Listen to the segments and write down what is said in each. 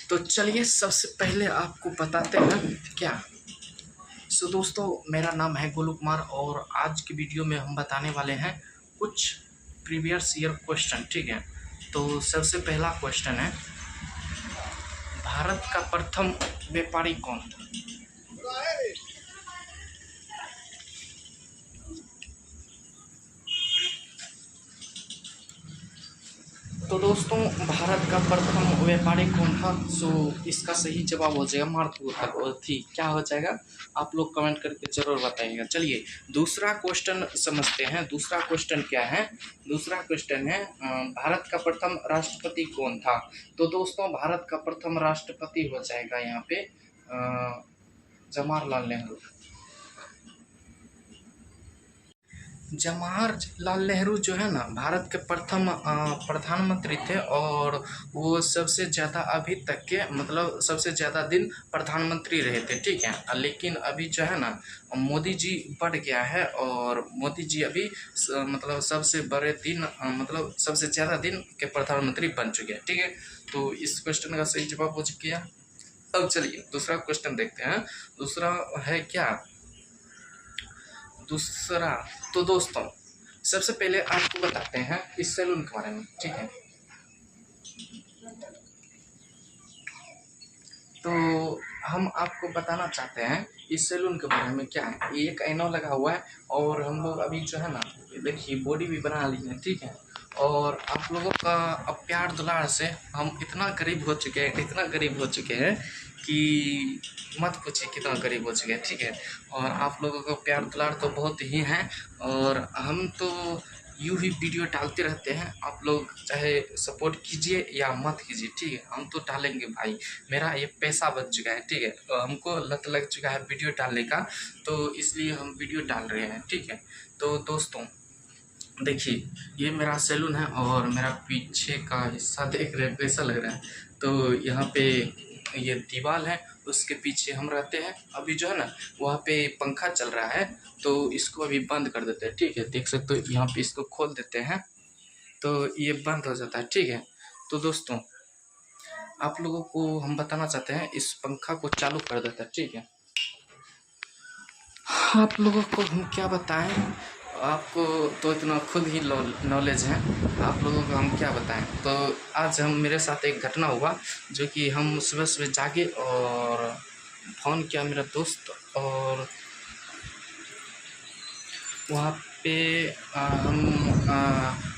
तो चलिए सबसे पहले आपको बताते हैं क्या। दोस्तों, मेरा नाम है गोलू कुमार और आज की वीडियो में हम बताने वाले हैं कुछ प्रीवियस ईयर क्वेश्चन। ठीक है, तो सबसे पहला क्वेश्चन है, भारत का प्रथम व्यापारी कौन था? तो दोस्तों, भारत का प्रथम व्यापारी कौन था? इसका सही जवाब हो जाएगा मारुति। क्या हो जाएगा आप लोग कमेंट करके जरूर बताइएगा। चलिए दूसरा क्वेश्चन समझते हैं। दूसरा क्वेश्चन क्या है? दूसरा क्वेश्चन है, भारत का प्रथम राष्ट्रपति कौन था? तो दोस्तों, भारत का प्रथम राष्ट्रपति हो जाएगा यहाँ पे जवाहरलाल नेहरू। जवाहरलाल नेहरू जो है ना, भारत के प्रथम प्रधानमंत्री थे और वो सबसे ज़्यादा अभी तक के मतलब सबसे ज़्यादा दिन प्रधानमंत्री रहे थे। ठीक है, लेकिन अभी जो है ना मोदी जी बढ़ गया है और मोदी जी अभी मतलब सबसे बड़े दिन मतलब सबसे ज़्यादा दिन के प्रधानमंत्री बन चुके हैं। ठीक है, तो इस क्वेश्चन का सही जवाब हो गया। अब चलिए दूसरा क्वेश्चन देखते हैं। दूसरा है क्या? दूसरा, तो दोस्तों सबसे पहले आपको बताते हैं इस सैलून के बारे में। ठीक है, तो हम आपको बताना चाहते हैं इस सैलून के बारे में। क्या है, ये एक आईना लगा हुआ है और हम लोग अभी जो है ना देखिए बॉडी भी बना ली है। ठीक है, और आप लोगों का अब प्यार दुलार से हम इतना गरीब हो चुके हैं, इतना गरीब हो चुके हैं कि मत पूछिए कितना गरीब हो चुके हैं। ठीक है, और आप लोगों का प्यार दुलार तो बहुत ही है और हम तो यूँ ही वीडियो डालते रहते हैं। आप लोग चाहे सपोर्ट कीजिए या मत कीजिए, ठीक है, हम तो डालेंगे भाई। मेरा ये पैसा बच चुका है। ठीक है, तो हमको लत लग चुका है वीडियो डालने का, तो इसलिए हम वीडियो डाल रहे हैं। ठीक है, तो दोस्तों देखिए ये मेरा सैलून है और मेरा पीछे का हिस्सा देख रहे हैं कैसा लग रहा है। तो यहाँ पे ये दीवार है, उसके पीछे हम रहते हैं। अभी जो है ना वहाँ पे पंखा चल रहा है, तो इसको अभी बंद कर देते हैं। ठीक है, देख सकते हो यहाँ पे इसको खोल देते हैं तो ये बंद हो जाता है। ठीक है, तो दोस्तों आप लोगों को हम बताना चाहते हैं इस पंखा को चालू कर देता है। ठीक है, आप लोगों को हम क्या बताएं, आपको तो इतना खुद ही नॉलेज है, आप लोगों को हम क्या बताएं। तो आज हम मेरे साथ एक घटना हुआ जो कि हम सुबह सुबह जागे और फ़ोन किया मेरा दोस्त और वहाँ पे हम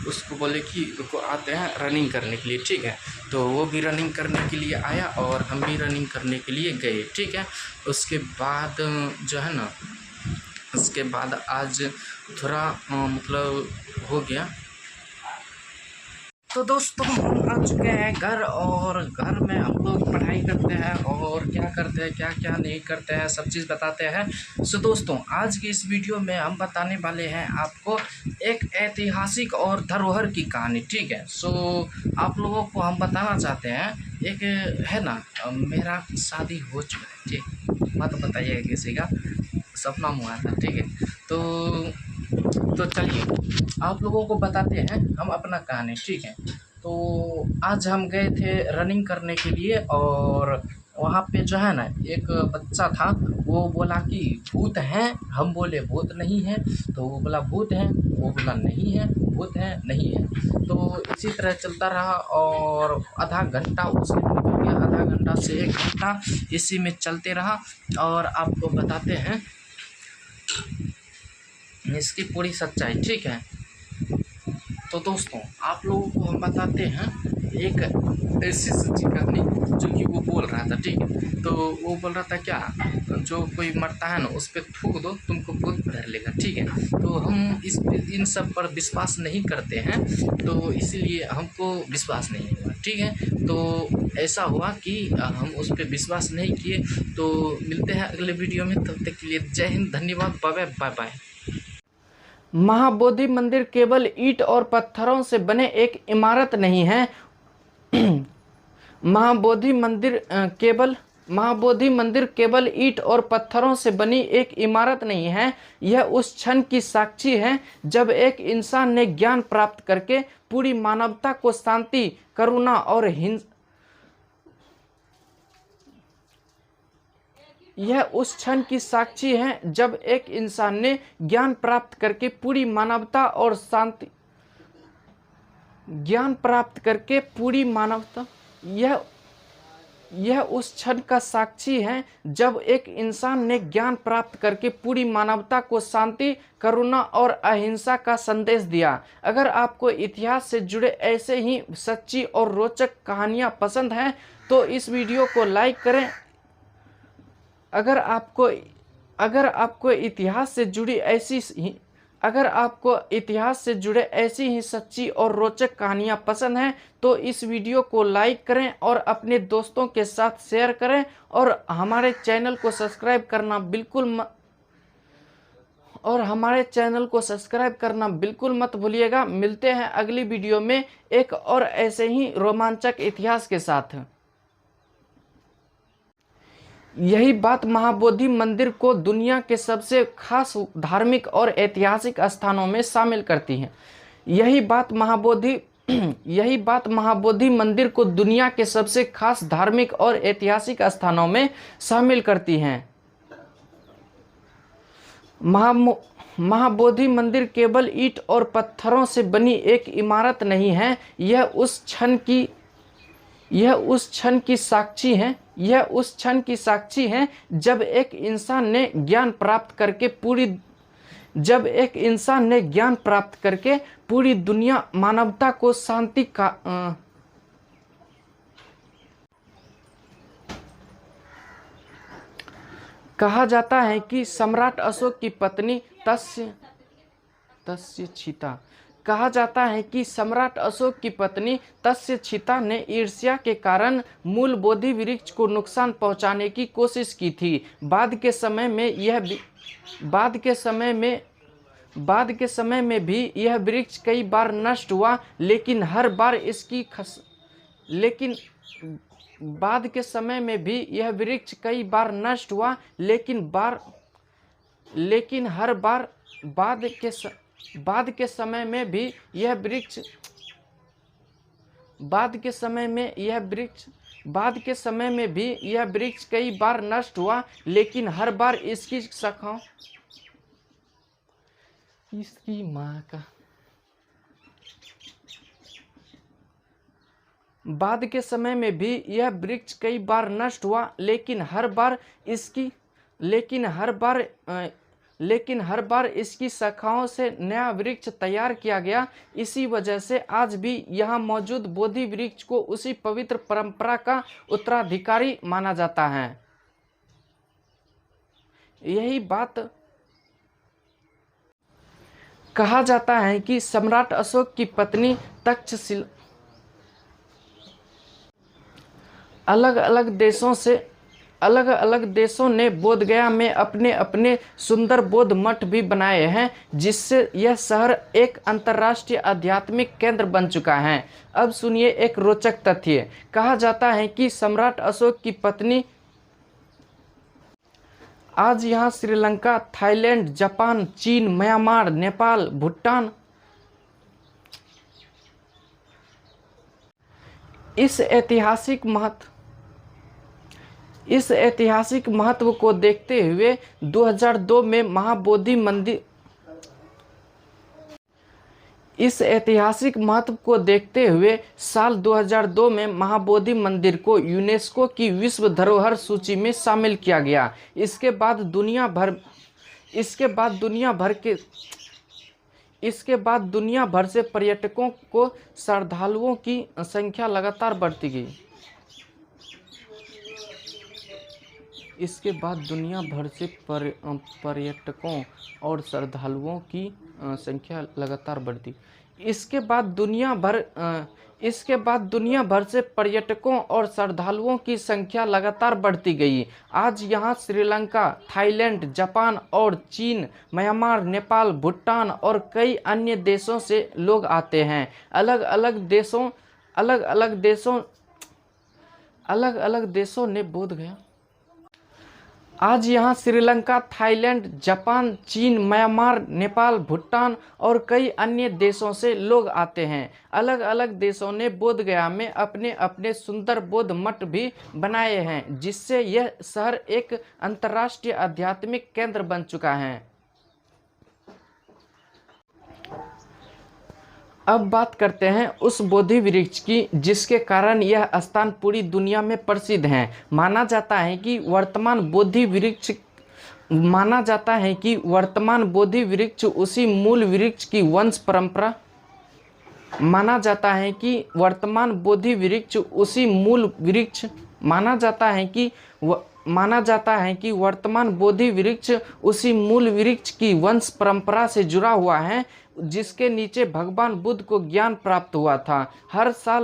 उसको बोले कि रुको आते हैं रनिंग करने के लिए। ठीक है, तो वो भी रनिंग करने के लिए आया और हम भी रनिंग करने के लिए गए। ठीक है, उसके बाद जो है ना उसके बाद आज थोड़ा मतलब हो गया। तो दोस्तों हम आ चुके हैं घर और घर में हम लोग पढ़ाई करते हैं और क्या करते हैं क्या क्या नहीं करते हैं सब चीज़ बताते हैं। दोस्तों आज की इस वीडियो में हम बताने वाले हैं आपको एक ऐतिहासिक और धरोहर की कहानी। ठीक है, आप लोगों को हम बताना चाहते हैं एक है ना मेरा शादी हो चुका है। ठीक, मत बताइएगा किसी का, सपना हुआ था। ठीक है, तो चलिए आप लोगों को बताते हैं हम अपना कहानी। ठीक है, तो आज हम गए थे रनिंग करने के लिए और वहाँ पे जो है ना एक बच्चा था, वो बोला कि भूत हैं। हम बोले भूत नहीं है, तो वो बोला भूत है, वो बोला नहीं है, भूत है नहीं है। तो इसी तरह चलता रहा और आधा घंटा उसने हो गया, आधा घंटा से 1 घंटा इसी में चलते रहा और आपको बताते हैं इसकी पूरी सच्चाई। ठीक है, तो दोस्तों आप लोगों को हम बताते हैं एक ऐसी सच्ची कहानी जो कि वो बोल रहा था। ठीक है, तो वो बोल रहा था क्या, जो कोई मरता है ना उस पर थूक दो तुमको भूत पकड़ लेगा। ठीक है, तो हम इन सब पर विश्वास नहीं करते हैं, तो इसीलिए हमको विश्वास नहीं हुआ। ठीक है, तो ऐसा हुआ कि हम उस पर विश्वास नहीं किए। तो मिलते हैं अगले वीडियो में, तब तक के लिए जय हिंद, धन्यवाद, बाय बाय बाय। महाबोधि मंदिर केवल ईंट और पत्थरों से बने एक इमारत नहीं है। महाबोधि मंदिर केवल ईंट और पत्थरों से बनी एक इमारत नहीं है। यह उस क्षण की साक्षी है जब एक इंसान ने ज्ञान प्राप्त करके पूरी मानवता को शांति, करुणा और यह उस क्षण की साक्षी है जब एक इंसान ने ज्ञान प्राप्त करके पूरी मानवता और शांति ज्ञान प्राप्त करके पूरी मानवता यह उस क्षण का साक्षी है जब एक इंसान ने ज्ञान प्राप्त करके पूरी मानवता को शांति, करुणा और अहिंसा का संदेश दिया। अगर आपको इतिहास से जुड़े ऐसे ही सच्ची और रोचक कहानियां पसंद हैं तो इस वीडियो को लाइक करें। अगर आपको इतिहास से जुड़े ऐसी ही सच्ची और रोचक कहानियां पसंद हैं तो इस वीडियो को लाइक करें और अपने दोस्तों के साथ शेयर करें और हमारे चैनल को सब्सक्राइब करना बिल्कुल मत भूलिएगा। मिलते हैं अगली वीडियो में एक और ऐसे ही रोमांचक इतिहास के साथ। यही बात महाबोधि मंदिर को दुनिया के सबसे खास धार्मिक और ऐतिहासिक स्थानों में शामिल करती है। यही बात महाबोधि मंदिर को दुनिया के सबसे खास धार्मिक और ऐतिहासिक स्थानों में शामिल करती हैं। महाबोधि मंदिर केवल ईंट और पत्थरों से बनी एक इमारत नहीं है, यह उस क्षण की साक्षी है जब एक इंसान ने ज्ञान प्राप्त करके पूरी दुनिया मानवता को शांति का कहा जाता है कि सम्राट अशोक की पत्नी तस्यछिता ने ईर्ष्या के कारण मूल बोधि वृक्ष को नुकसान पहुंचाने की कोशिश की थी। बाद के समय में भी यह वृक्ष कई बार नष्ट हुआ, लेकिन हर बार इसकी शाखाओं इसकी माँ का बाद के समय में भी यह वृक्ष कई बार नष्ट हुआ, लेकिन हर बार इसकी शाखाओं से नया वृक्ष तैयार किया गया। इसी वजह से आज भी यहाँ मौजूद बोधि वृक्ष को उसी पवित्र परंपरा का उत्तराधिकारी माना जाता है। यही बात कहा जाता है कि सम्राट अशोक की पत्नी तक्षशिला अलग अलग देशों ने बोधगया में अपने अपने सुंदर बौद्ध मठ भी बनाए हैं, जिससे यह शहर एक अंतर्राष्ट्रीय आध्यात्मिक केंद्र बन चुका है। अब सुनिए एक रोचक तथ्य। कहा जाता है कि सम्राट अशोक की पत्नी आज यहाँ श्रीलंका, थाईलैंड, जापान, चीन, म्यांमार, नेपाल, भूटान इस ऐतिहासिक महत्व को देखते हुए 2002 में महाबोधि मंदिर साल 2002 में महाबोधि मंदिर को यूनेस्को की विश्व धरोहर सूची में शामिल किया गया। इसके बाद दुनिया भर से पर्यटकों को श्रद्धालुओं की संख्या लगातार बढ़ती गई। इसके बाद दुनिया भर से पर्यटकों और श्रद्धालुओं की संख्या लगातार बढ़ती। इसके बाद दुनिया भर से पर्यटकों और श्रद्धालुओं की संख्या लगातार बढ़ती गई। आज यहाँ श्रीलंका, थाईलैंड, जापान और चीन, म्यांमार, नेपाल, भूटान और कई अन्य देशों से लोग आते हैं। अलग अलग देशों ने आज यहाँ श्रीलंका, थाईलैंड, जापान, चीन, म्यांमार, नेपाल, भूटान और कई अन्य देशों से लोग आते हैं। अलग अलग देशों ने बोध गया में अपने अपने सुंदर बौद्ध मठ भी बनाए हैं, जिससे यह शहर एक अंतर्राष्ट्रीय आध्यात्मिक केंद्र बन चुका है। अब बात करते हैं उस बोधि वृक्ष की जिसके कारण यह स्थान पूरी दुनिया में प्रसिद्ध है। माना जाता है कि वर्तमान बोधि वृक्ष उसी मूल वृक्ष की वंश परंपरा माना जाता है कि वर्तमान बोधि वृक्ष उसी मूल वृक्ष माना जाता है कि वर्तमान बोधि वृक्ष उसी मूल वृक्ष की वंश परंपरा से जुड़ा हुआ है जिसके नीचे भगवान बुद्ध को ज्ञान प्राप्त हुआ था। हर साल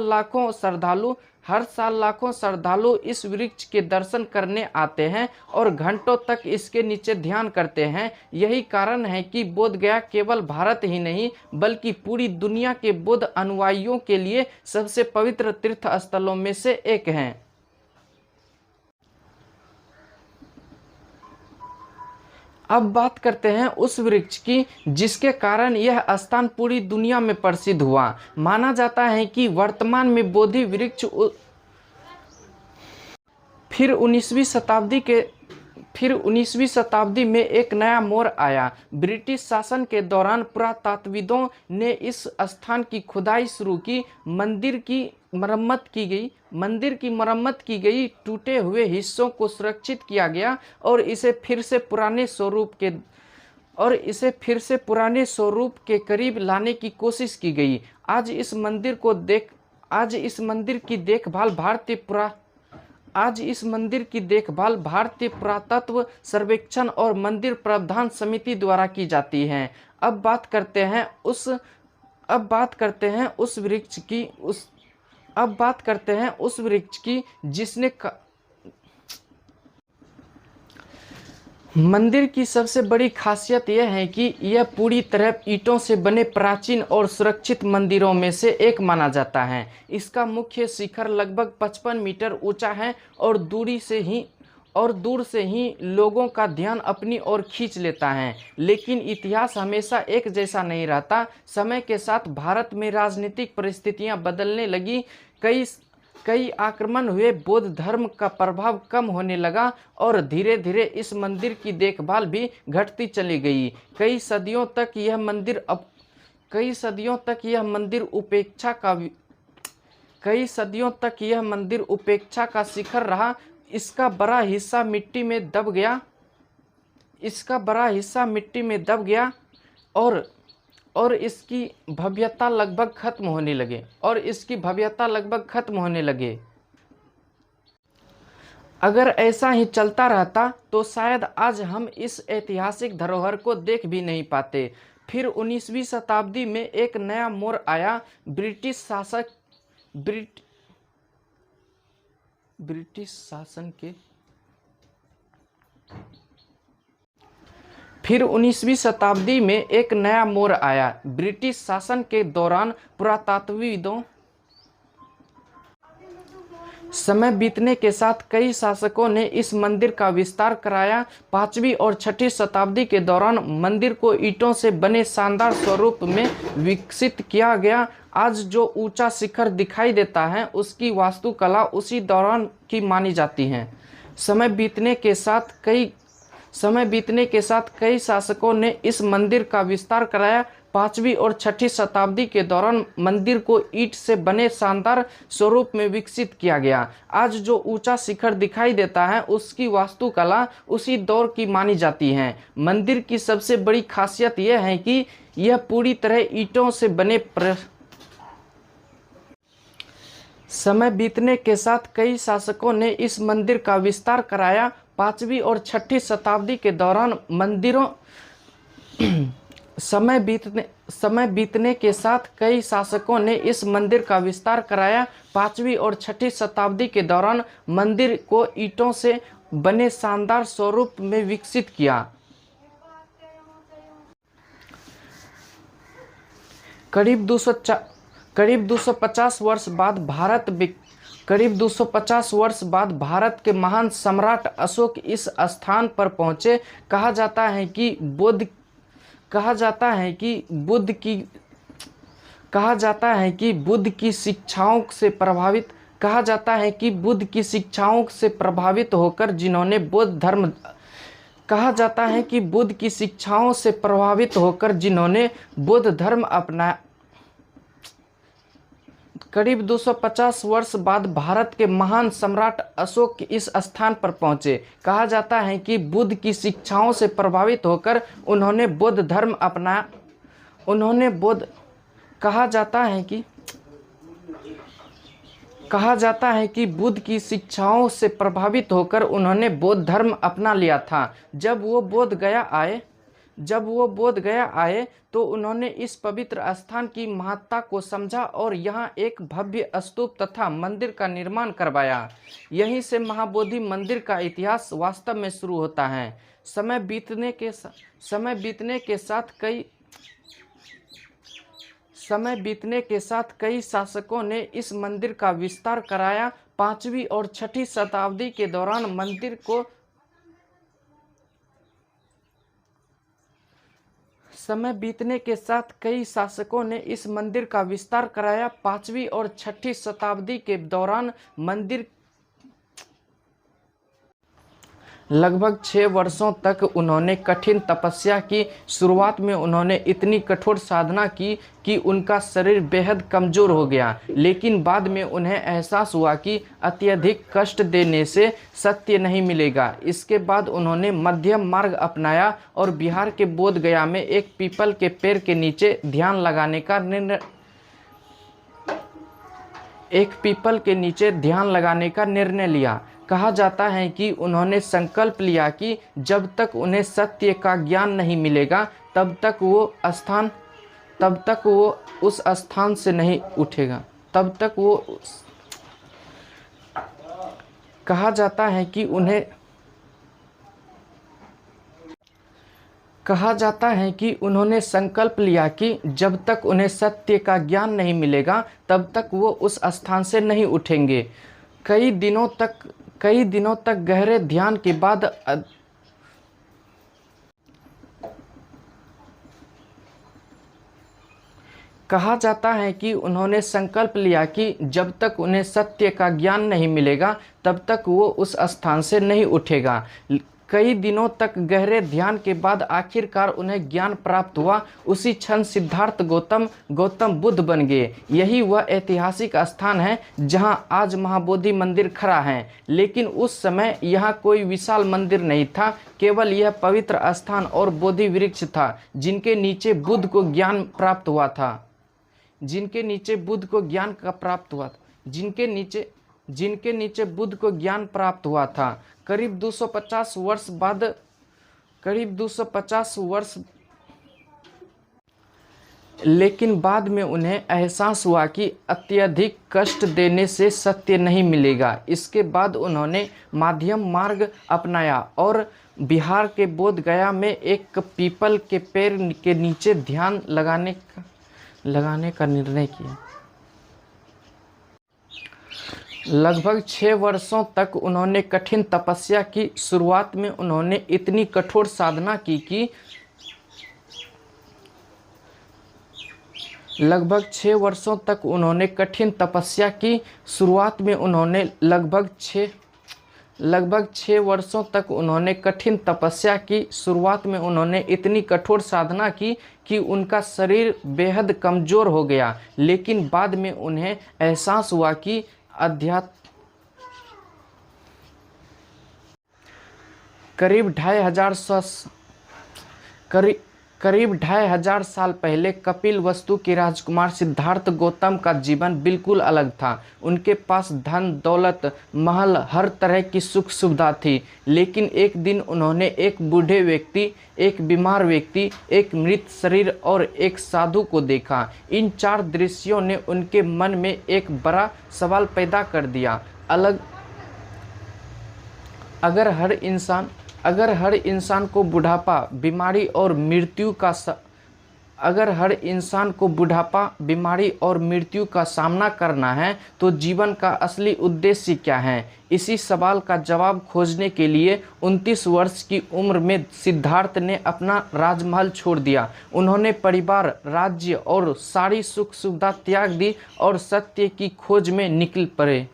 लाखों श्रद्धालु इस वृक्ष के दर्शन करने आते हैं और घंटों तक इसके नीचे ध्यान करते हैं। यही कारण है कि बोध गया केवल भारत ही नहीं बल्कि पूरी दुनिया के बौद्ध अनुयायियों के लिए सबसे पवित्र तीर्थ स्थलों में से एक है। अब बात करते हैं उस वृक्ष की जिसके कारण यह स्थान पूरी दुनिया में प्रसिद्ध हुआ। माना जाता है कि वर्तमान में बोधि वृक्ष फिर 19वीं शताब्दी में एक नया मोड़ आया। ब्रिटिश शासन के दौरान पुरातत्वविदों ने इस स्थान की खुदाई शुरू की। मंदिर की मरम्मत की गई, टूटे हुए हिस्सों को सुरक्षित किया गया और इसे फिर से पुराने स्वरूप के करीब लाने की कोशिश की गई। आज इस मंदिर की देखभाल भारतीय पुरातत्व सर्वेक्षण और मंदिर प्रबंधन समिति द्वारा की जाती है। अब बात करते हैं उस वृक्ष की जिसने मंदिर की सबसे बड़ी खासियत यह है कि यह पूरी तरह ईंटों से बने प्राचीन और सुरक्षित मंदिरों में से एक माना जाता है। इसका मुख्य शिखर लगभग 55 मीटर ऊंचा है और दूर से ही लोगों का ध्यान अपनी ओर खींच लेता है। लेकिन इतिहास हमेशा एक जैसा नहीं रहता। समय के साथ भारत में राजनीतिक परिस्थितियां बदलने लगी, कई आक्रमण हुए, बौद्ध धर्म का प्रभाव कम होने लगा और धीरे धीरे इस मंदिर की देखभाल भी घटती चली गई। कई सदियों तक यह मंदिर उपेक्षा का शिखर रहा। इसका बड़ा हिस्सा मिट्टी में दब गया और इसकी भव्यता लगभग खत्म होने लगे। अगर ऐसा ही चलता रहता तो शायद आज हम इस ऐतिहासिक धरोहर को देख भी नहीं पाते। फिर 19वीं शताब्दी में एक नया मोड़ आया। ब्रिटिश शासन के फिर 19वीं शताब्दी में एक नया मोड़ आया। ब्रिटिश शासन के दौरान पुरातत्वविदों समय बीतने के साथ कई शासकों ने इस मंदिर का विस्तार कराया। 5वीं और 6वीं शताब्दी के दौरान मंदिर को ईंटों से बने शानदार स्वरूप में विकसित किया गया। आज जो ऊंचा शिखर दिखाई देता है उसकी वास्तुकला उसी दौरान की मानी जाती है। समय बीतने के साथ कई शासकों ने इस मंदिर का विस्तार कराया। 5वीं और 6वीं शताब्दी के दौरान मंदिर को ईंट से बने शानदार स्वरूप में विकसित किया गया। आज जो ऊंचा शिखर दिखाई देता है उसकी वास्तुकला उसी दौर की मानी जाती है। मंदिर की सबसे बड़ी खासियत यह है कि यह पूरी तरह ईंटों से बने समय बीतने के साथ कई शासकों ने इस मंदिर का विस्तार कराया। 5वीं और 6वीं शताब्दी के दौरान समय बीतने के साथ कई शासकों ने इस मंदिर का विस्तार कराया। 5वीं और 6वीं शताब्दी के दौरान मंदिर को ईंटों से बने शानदार स्वरूप में विकसित किया। करीब 250 वर्ष बाद करीब 250 वर्ष बाद भारत के महान सम्राट अशोक इस स्थान पर पहुँचे। कहा जाता है कि बुद्ध की शिक्षाओं से प्रभावित होकर जिन्होंने बुद्ध धर्म अपनाया। करीब 250 वर्ष बाद भारत के महान सम्राट अशोक इस स्थान पर पहुंचे। कहा जाता है कि बुद्ध की शिक्षाओं से प्रभावित होकर उन्होंने बौद्ध धर्म अपनाया। कहा जाता है कि बुद्ध की शिक्षाओं से प्रभावित होकर उन्होंने बौद्ध धर्म अपना लिया था। जब वो बोध गया आए तो उन्होंने इस पवित्र स्थान की महत्ता को समझा और यहाँ एक भव्य स्तूप तथा मंदिर का निर्माण करवाया। यहीं से महाबोधि मंदिर का इतिहास वास्तव में शुरू होता है। समय बीतने के साथ कई शासकों ने इस मंदिर का विस्तार कराया। 5वीं और 6ठी शताब्दी के दौरान मंदिर को समय बीतने के साथ कई शासकों ने इस मंदिर का विस्तार कराया। 5वीं और 6ठी शताब्दी के दौरान मंदिर लगभग 6 वर्षों तक उन्होंने कठिन तपस्या की। शुरुआत में उन्होंने इतनी कठोर साधना की कि उनका शरीर बेहद कमज़ोर हो गया, लेकिन बाद में उन्हें एहसास हुआ कि अत्यधिक कष्ट देने से सत्य नहीं मिलेगा। इसके बाद उन्होंने मध्यम मार्ग अपनाया और बिहार के बोध गया में एक पीपल के पेड़ के नीचे ध्यान लगाने का निर्णय लिया। कहा जाता है कि उन्होंने संकल्प लिया कि जब तक उन्हें सत्य का ज्ञान नहीं मिलेगा तब तक वो उस स्थान से नहीं उठेगा। कहा जाता है कि उन्होंने संकल्प लिया कि जब तक उन्हें सत्य का ज्ञान नहीं मिलेगा तब तक वो उस स्थान से नहीं उठेंगे। कई दिनों तक गहरे ध्यान के बाद कहा जाता है कि उन्होंने संकल्प लिया कि जब तक उन्हें सत्य का ज्ञान नहीं मिलेगा तब तक वो उस स्थान से नहीं उठेगा। कई दिनों तक गहरे ध्यान के बाद आखिरकार उन्हें ज्ञान प्राप्त हुआ। उसी क्षण सिद्धार्थ गौतम बुद्ध बन गए। यही वह ऐतिहासिक स्थान है जहां आज महाबोधि मंदिर खड़ा है। लेकिन उस समय यहाँ कोई विशाल मंदिर नहीं था, केवल यह पवित्र स्थान और बोधि वृक्ष था जिनके नीचे बुद्ध को ज्ञान प्राप्त हुआ था। जिनके नीचे बुद्ध को ज्ञान प्राप्त हुआ था। करीब 250 वर्ष लेकिन बाद में उन्हें एहसास हुआ कि अत्यधिक कष्ट देने से सत्य नहीं मिलेगा। इसके बाद उन्होंने मध्यम मार्ग अपनाया और बिहार के बोध गया में एक पीपल के पेड़ के नीचे ध्यान लगाने का निर्णय किया। लगभग 6 वर्षों तक उन्होंने कठिन तपस्या की। शुरुआत में उन्होंने इतनी कठोर साधना की कि लगभग 6 वर्षों तक उन्होंने कठिन तपस्या की। शुरुआत में उन्होंने लगभग 6 वर्षों तक उन्होंने कठिन तपस्या की। शुरुआत में उन्होंने इतनी कठोर साधना की कि उनका शरीर बेहद कमज़ोर हो गया, लेकिन बाद में उन्हें एहसास हुआ कि करीब 2500 साल पहले कपिल वस्तु के राजकुमार सिद्धार्थ गौतम का जीवन बिल्कुल अलग था। उनके पास धन दौलत, महल, हर तरह की सुख सुविधा थी। लेकिन एक दिन उन्होंने एक बूढ़े व्यक्ति, एक बीमार व्यक्ति, एक मृत शरीर और एक साधु को देखा। इन 4 दृश्यों ने उनके मन में एक बड़ा सवाल पैदा कर दिया। अगर हर इंसान को बुढ़ापा, बीमारी और मृत्यु का अगर हर इंसान को बुढ़ापा, बीमारी और मृत्यु का सामना करना है तो जीवन का असली उद्देश्य क्या है? इसी सवाल का जवाब खोजने के लिए 29 वर्ष की उम्र में सिद्धार्थ ने अपना राजमहल छोड़ दिया। उन्होंने परिवार, राज्य और सारी सुख सुविधा त्याग दी और सत्य की खोज में निकल पड़े।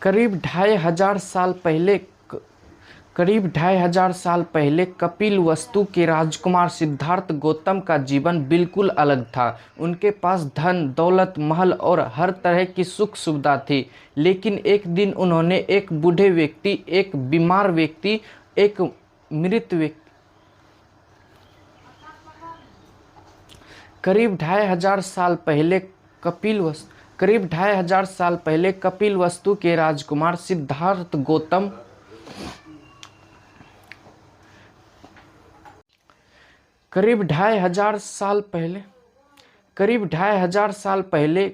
करीब 2500 साल पहले कपिलवस्तु के राजकुमार सिद्धार्थ गौतम का जीवन बिल्कुल अलग था। उनके पास धन, दौलत, महल और हर तरह की सुख सुविधा थी। लेकिन एक दिन उन्होंने एक बूढ़े व्यक्ति, एक बीमार व्यक्ति, एक मृत व्यक्ति करीब 2500 साल पहले कपिलवस्तु के राजकुमार सिद्धार्थ गौतम करीब 2500 साल पहले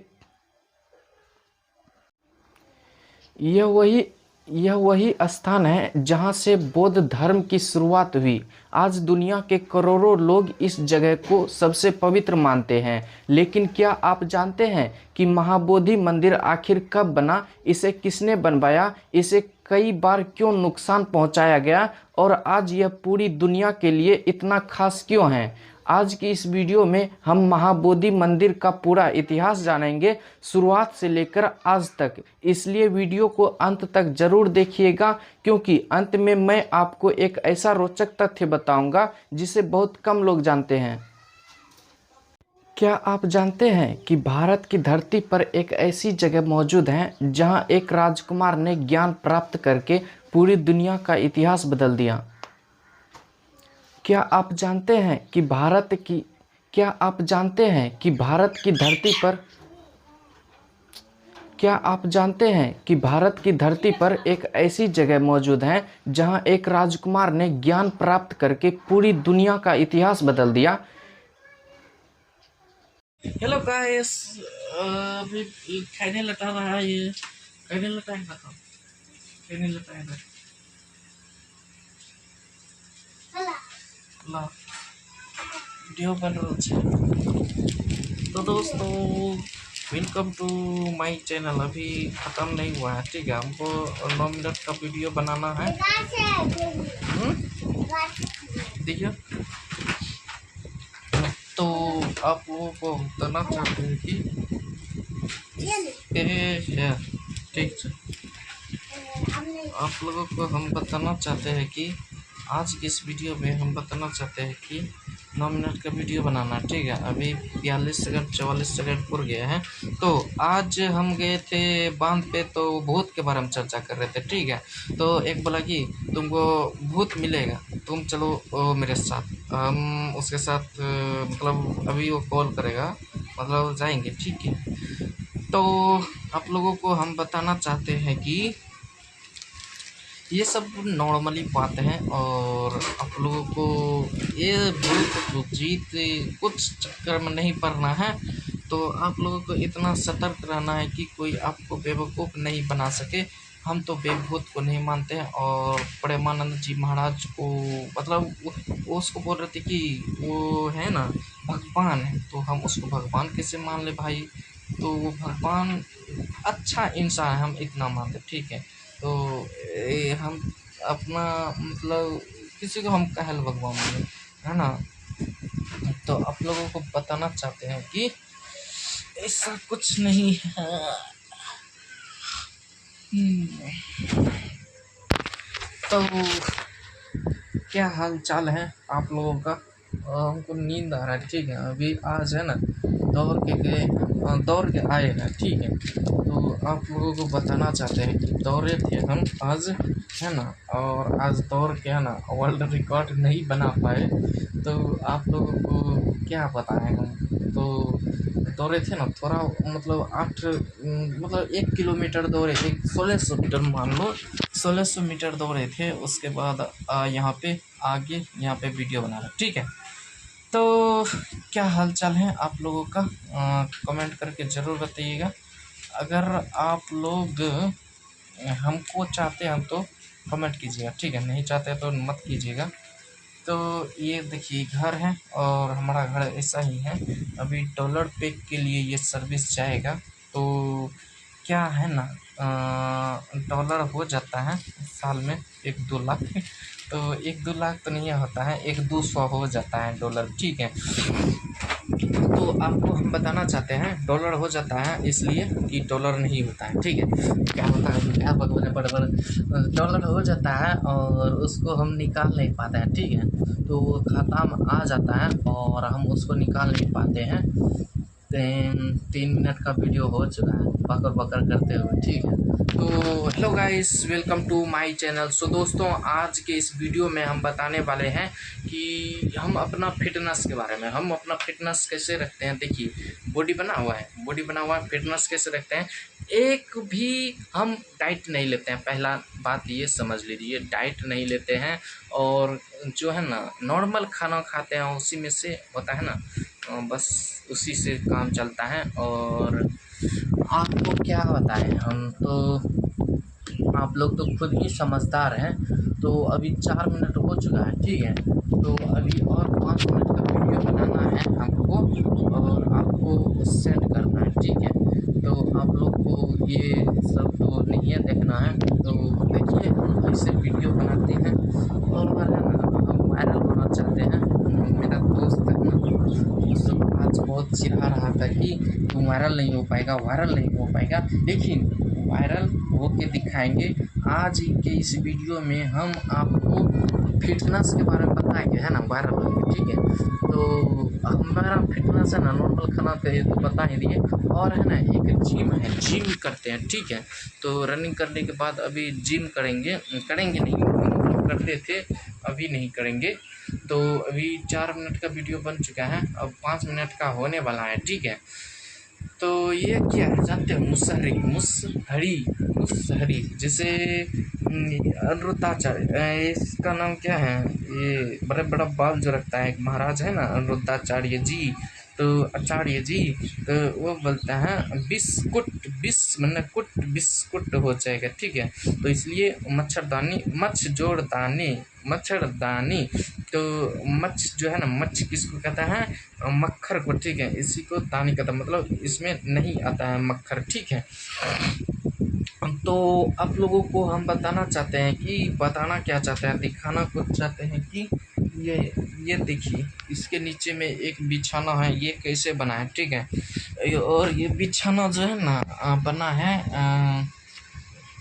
यह वही स्थान है जहां से बौद्ध धर्म की शुरुआत हुई। आज दुनिया के करोड़ों लोग इस जगह को सबसे पवित्र मानते हैं। लेकिन क्या आप जानते हैं कि महाबोधि मंदिर आखिर कब बना? इसे किसने बनवाया? इसे कई बार क्यों नुकसान पहुंचाया गया? और आज यह पूरी दुनिया के लिए इतना खास क्यों है? आज की इस वीडियो में हम महाबोधि मंदिर का पूरा इतिहास जानेंगे, शुरुआत से लेकर आज तक। इसलिए वीडियो को अंत तक जरूर देखिएगा, क्योंकि अंत में मैं आपको एक ऐसा रोचक तथ्य बताऊंगा जिसे बहुत कम लोग जानते हैं। क्या आप जानते हैं कि भारत की धरती पर एक ऐसी जगह मौजूद है जहां एक राजकुमार ने ज्ञान प्राप्त करके पूरी दुनिया का इतिहास बदल दिया? क्या आप जानते हैं कि भारत की धरती पर एक ऐसी जगह मौजूद है जहां एक राजकुमार ने ज्ञान प्राप्त करके पूरी दुनिया का इतिहास बदल दिया? हेलो गाइस, अभी खाने लगा रहा है ये खाने लगा है ला वीडियो बन रहा है। तो दोस्तों, वेलकम टू माय चैनल। अभी ख़त्म नहीं हुआ है, ठीक है। हमको 9 मिनट का वीडियो बनाना है। देखिए, तो आप लोगों को बताना चाहते हैं कि ठीक है, आप लोगों को हम बताना चाहते हैं कि आज की इस वीडियो में हम बताना चाहते हैं कि 9 मिनट का वीडियो बनाना, ठीक है। अभी 42 सेकंड 44 सेकंड पूर गया है। तो आज हम गए थे बांध पे, तो भूत के बारे में चर्चा कर रहे थे, ठीक है। तो एक बोला कि तुमको भूत मिलेगा, तुम चलो मेरे साथ। हम उसके साथ मतलब अभी वो कॉल करेगा, मतलब जाएंगे, ठीक है। तो आप लोगों को हम बताना चाहते हैं कि ये सब नॉर्मली बात है, और आप लोगों को ये भूत जीत कुछ चक्कर में नहीं पड़ना है। तो आप लोगों को इतना सतर्क रहना है कि कोई आपको बेवकूफ़ नहीं बना सके। हम तो बेभूत को नहीं मानते हैं, और प्रेमानंद जी महाराज को मतलब वो उसको बोल रहे थे कि वो है ना भगवान है, तो हम उसको भगवान कैसे मान ले भाई? तो वो भगवान अच्छा इंसान है, हम इतना मानते, ठीक है। तो हम अपना मतलब किसी को हम कहल भगवान माने, है ना। तो आप लोगों को बताना चाहते हैं कि ऐसा कुछ नहीं है। तो क्या हाल चाल है आप लोगों का? हमको नींद आ रहा है, ठीक है। अभी आज है ना दौड़ के आए हैं, ठीक है। तो आप लोगों को बताना चाहते हैं कि दौड़े थे हम आज, है ना। और आज दौड़ के है ना वर्ल्ड रिकॉर्ड नहीं बना पाए, तो आप लोगों को क्या बताएं हम। तो दौड़े थे ना थोड़ा, मतलब 1 किलोमीटर दौड़े थे, 1600 मीटर मान लो, 1600 मीटर दौड़े थे। उसके बाद यहाँ पे आगे यहाँ पे वीडियो बना रहा, ठीक है। तो क्या हालचाल है आप लोगों का? कमेंट करके ज़रूर बताइएगा। अगर आप लोग हमको चाहते हैं तो कमेंट कीजिएगा, ठीक है। नहीं चाहते तो मत कीजिएगा। तो ये देखिए घर है और हमारा घर ऐसा ही है। अभी डॉलर पे के लिए ये सर्विस जाएगा, तो क्या है ना, डॉलर हो जाता है साल में 1-2 लाख। तो 1-2 लाख तो नहीं होता है, 1-200 हो जाता है डॉलर, ठीक है। तो आपको हम बताना चाहते हैं डॉलर हो जाता है इसलिए कि डॉलर नहीं होता है, ठीक है। क्या होता है, क्या बकवास बड़बड़, डॉलर हो जाता है और उसको हम निकाल नहीं पाते हैं, ठीक है। तो वो खाता में आ जाता है और हम उसको निकाल नहीं पाते हैं। 3 मिनट का वीडियो हो चुका है बकर बकर करते हुए, ठीक है। तो hello guys, welcome to my channel. So दोस्तों, आज के इस वीडियो में हम बताने वाले हैं कि हम अपना फिटनेस के बारे में, हम अपना फिटनेस कैसे रखते हैं। देखिए बॉडी बना हुआ है, फिटनेस कैसे रखते हैं। एक भी हम डाइट नहीं लेते हैं, पहला बात ये समझ लीजिए, डाइट नहीं लेते हैं। और जो है ना नॉर्मल खाना खाते हैं, उसी में से होता है ना, बस उसी से काम चलता है। और आपको क्या बताएं, हम तो, आप लोग तो खुद ही समझदार हैं। तो अभी 4 मिनट हो चुका है, ठीक है। तो अभी और 5 मिनट का वीडियो बनाना है हमको और आपको सेंड करना है, ठीक है। तो आप लोग को ये सब तो नहीं है देखना है। तो देखिए हम ऐसे वीडियो बनाते हैं और है ना, हम वायरल होना चाहते हैं। मेरा दोस्त है ना, सब आज बहुत चिढ़ा रहा था कि तुम वायरल नहीं हो पाएगा, लेकिन वायरल होके दिखाएंगे। आज के इस वीडियो में हम आपको फिटनेस के बारे में बताएंगे, है ना, वायरल होके, ठीक है। तो हमारा फिटनेस है ना, नॉर्मल खाना तो बता ही दिए। और है ना, एक जिम है, जिम करते हैं, ठीक है। तो रनिंग करने के बाद अभी जिम करेंगे नहीं, करते थे, अभी नहीं करेंगे। तो अभी 4 मिनट का वीडियो बन चुका है, अब 5 मिनट का होने वाला है, ठीक है। तो ये क्या है जानते हो, मुसहरी जैसे अनिरुद्धाचार्य, इसका नाम क्या है, ये बड़ा बड़ा बाल जो रखता है एक महाराज है ना, अनिरुद्धाचार्य जी। तो आचार्य जी, तो वो बोलते हैं बिस्कुट हो जाएगा, ठीक है। तो इसलिए मच्छरदानी, तो मच्छ जो है ना, मच्छ किसको कहता है, मक्खर को, ठीक है। इसी को दानी कहता है, मतलब इसमें नहीं आता है मक्खर, ठीक है। तो आप लोगों को हम बताना क्या चाहते हैं, दिखाना कुछ चाहते हैं कि ये देखिए, इसके नीचे में एक बिछाना है, ये कैसे बना है, ठीक है। और ये बिछाना जो है ना बना है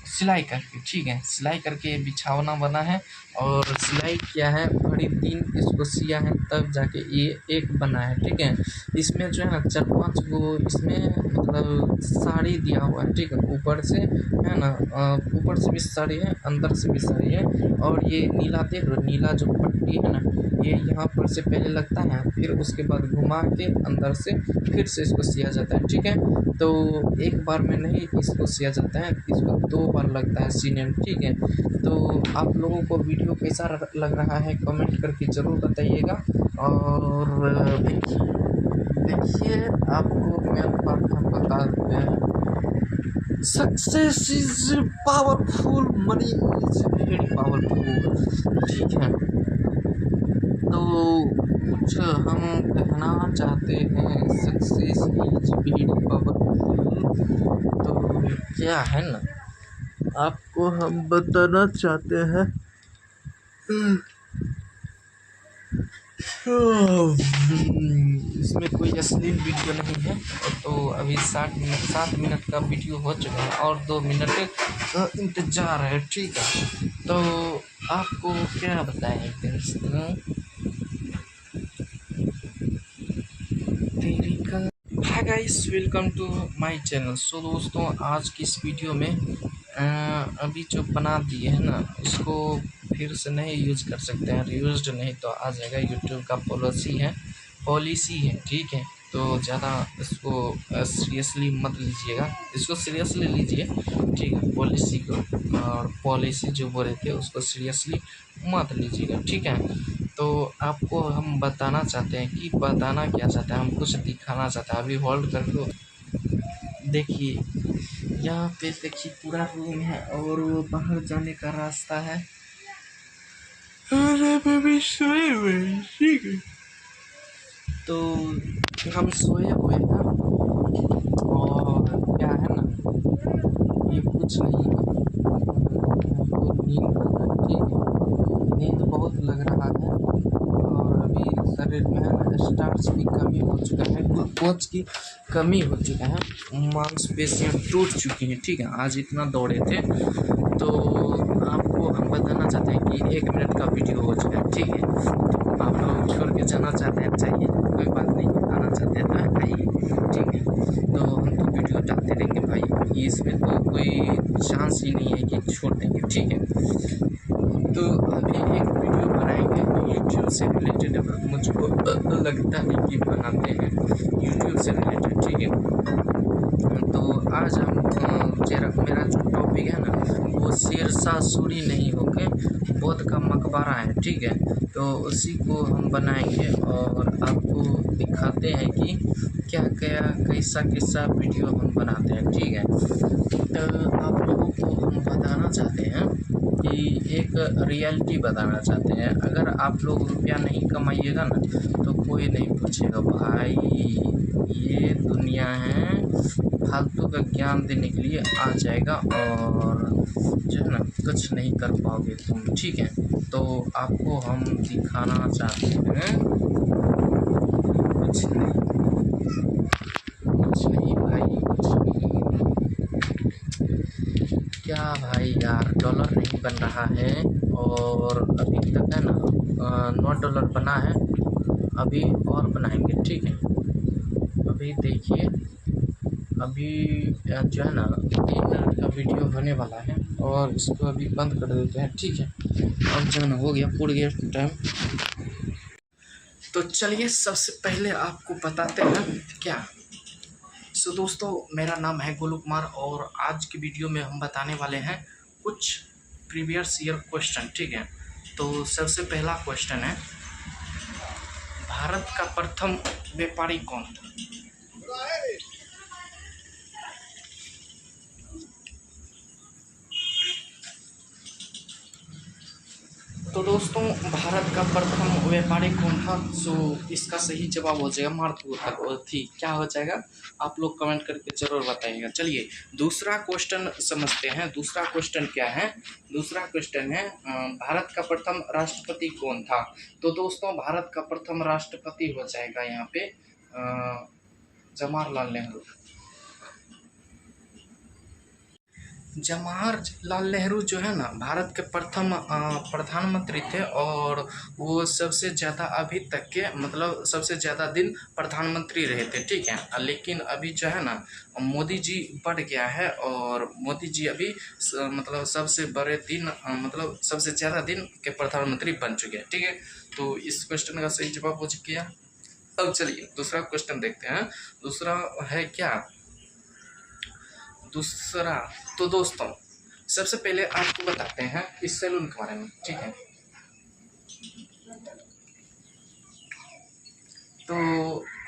सिलाई करके, ठीक है। सिलाई करके बिछावना बना है और सिलाई किया है, बड़ी 3 इसको सिया है, तब जाके ये एक बना है, ठीक है। इसमें जो है ना 4-5 गो इसमें मतलब साड़ी दिया हुआ है, ठीक है। ऊपर से है ना, ऊपर से भी साड़ी है, अंदर से भी साड़ी है। और ये नीला देख लो, नीला जो पट्टी है ना, ये यहाँ पर से पहले लगता है, फिर उसके बाद घुमा के अंदर से फिर से इसको सिया जाता है, ठीक है। तो एक बार में नहीं इसको सिया जाता है, इसको 2 बार लगता है सीने में, ठीक है। तो आप लोगों को वीडियो कैसा लग रहा है कमेंट करके ज़रूर बताइएगा। और देखिए आपको मैं बात हम बता देते हैं, success is powerful, money is very powerful, ठीक है। तो कुछ हम कहना चाहते हैं, सक्सेस इज वेरी पावरफुल। तो क्या है ना, आपको हम बताना चाहते हैं, इसमें कोई अश्लील वीडियो नहीं है। तो अभी 7 मिनट का वीडियो हो चुका है और 2 मिनट का इंतजार है, ठीक है। तो आपको क्या बताएं दोस्तों, hi guys, welcome to my channel. So दोस्तों, आज की इस वीडियो में अभी जो बना दिए है ना, इसको फिर से नहीं यूज कर सकते हैं, रीयूज्ड नहीं तो आ जाएगा। यूट्यूब का पॉलिसी है, ठीक है। तो ज़्यादा इसको सीरियसली मत लीजिएगा, इसको सीरियसली लीजिए, ठीक है, पॉलिसी को। और पॉलिसी जो बोले थे उसको सीरियसली मत लीजिएगा, ठीक है। तो आपको हम बताना चाहते हैं कि बताना क्या चाहते हैं, हम कुछ दिखाना चाहते हैं। अभी होल्ड कर दो, देखिए यहाँ पे देखिए पूरा रूम है और वो बाहर जाने का रास्ता है। और यहाँ पे भी सोए हुए हैं, ठीक है। तो हम सोए हुए हैं और क्या है ना, ये कुछ नहीं है, हमको नींद लग रहा है, ठीक है, नींद बहुत लग रहा है। और अभी शरीर में है ना स्टार्च की कमी हो चुका है, ग्लूकोज की कमी हो चुका है, मांसपेशियाँ टूट चुकी हैं, ठीक है। आज इतना दौड़े थे, तो आपको हम बताना चाहते हैं कि 1 मिनट का वीडियो हो चुका है, ठीक है। तो आप लोग छोड़ के जाना चाहते हैं, चाहिए, कोई बात नहीं, आना चाहते हैं तो आइए, ठीक है। तो हम तो वीडियो डालते रहेंगे भाई, इसमें तो कोई चांस ही नहीं है कि छोड़ देंगे, ठीक है। तो अभी एक वीडियो बनाएंगे यूट्यूब से रिलेटेड, मुझको लगता है कि बनाते हैं यूट्यूब से रिलेटेड, ठीक है। तो आज हम मेरा जो टॉपिक है ना, वो शेरशाह सूरी नहीं होके बौद्ध का मकबरा है, ठीक है। तो उसी को हम बनाएंगे और आपको दिखाते हैं कि क्या क्या कैसा वीडियो हम बनाते हैं, ठीक है। तो आप लोगों को हम बताना चाहते हैं कि एक रियलिटी बताना चाहते हैं, अगर आप लोग रुपया नहीं कमाइएगा ना तो कोई नहीं पूछेगा भाई, ये दुनिया है, फालतू का ज्ञान देने के लिए आ जाएगा और जो है ना कुछ नहीं कर पाओगे तुम, ठीक है। तो आपको हम दिखाना चाहते हैं कुछ नहीं भाई, कुछ नहीं। क्या भाई यार, डॉलर नहीं बन रहा है और अभी तक है ना $9 बना है, अभी और बनाएंगे, ठीक है। अभी देखिए, अभी जो है ना 3 मिनट का वीडियो होने वाला है और इसको अभी बंद कर देते हैं, ठीक है। अब जो है ना हो गया, पूरा गया टाइम। तो चलिए सबसे पहले आपको बताते हैं क्या। सो दोस्तों, मेरा नाम है गोलू कुमार और आज की वीडियो में हम बताने वाले हैं कुछ प्रीवियस ईयर क्वेश्चन, ठीक है। तो सबसे पहला क्वेश्चन है, भारत का प्रथम व्यापारी कौन था? तो दोस्तों, भारत का प्रथम व्यापारी कौन था? सो इसका सही जवाब हो जाएगा मार्थी। क्या हो जाएगा आप लोग कमेंट करके जरूर बताइएगा। चलिए दूसरा क्वेश्चन समझते हैं। दूसरा क्वेश्चन क्या है? दूसरा क्वेश्चन है भारत का प्रथम राष्ट्रपति कौन था? तो दोस्तों, भारत का प्रथम राष्ट्रपति हो जाएगा यहाँ पे जवाहरलाल नेहरू। जवाहरलाल नेहरू जो है ना भारत के प्रथम प्रधानमंत्री थे और वो सबसे ज़्यादा अभी तक के मतलब सबसे ज़्यादा दिन प्रधानमंत्री रहे थे, ठीक है। लेकिन अभी जो है ना मोदी जी बढ़ गया है और मोदी जी अभी मतलब सबसे बड़े दिन मतलब सबसे ज़्यादा दिन के प्रधानमंत्री बन चुके हैं, ठीक है। तो इस क्वेश्चन का सही जवाब हो गया। अब चलिए दूसरा क्वेश्चन देखते हैं। दूसरा है क्या? दूसरा, तो दोस्तों सबसे पहले आपको बताते हैं इस सैलून के बारे में, ठीक है। तो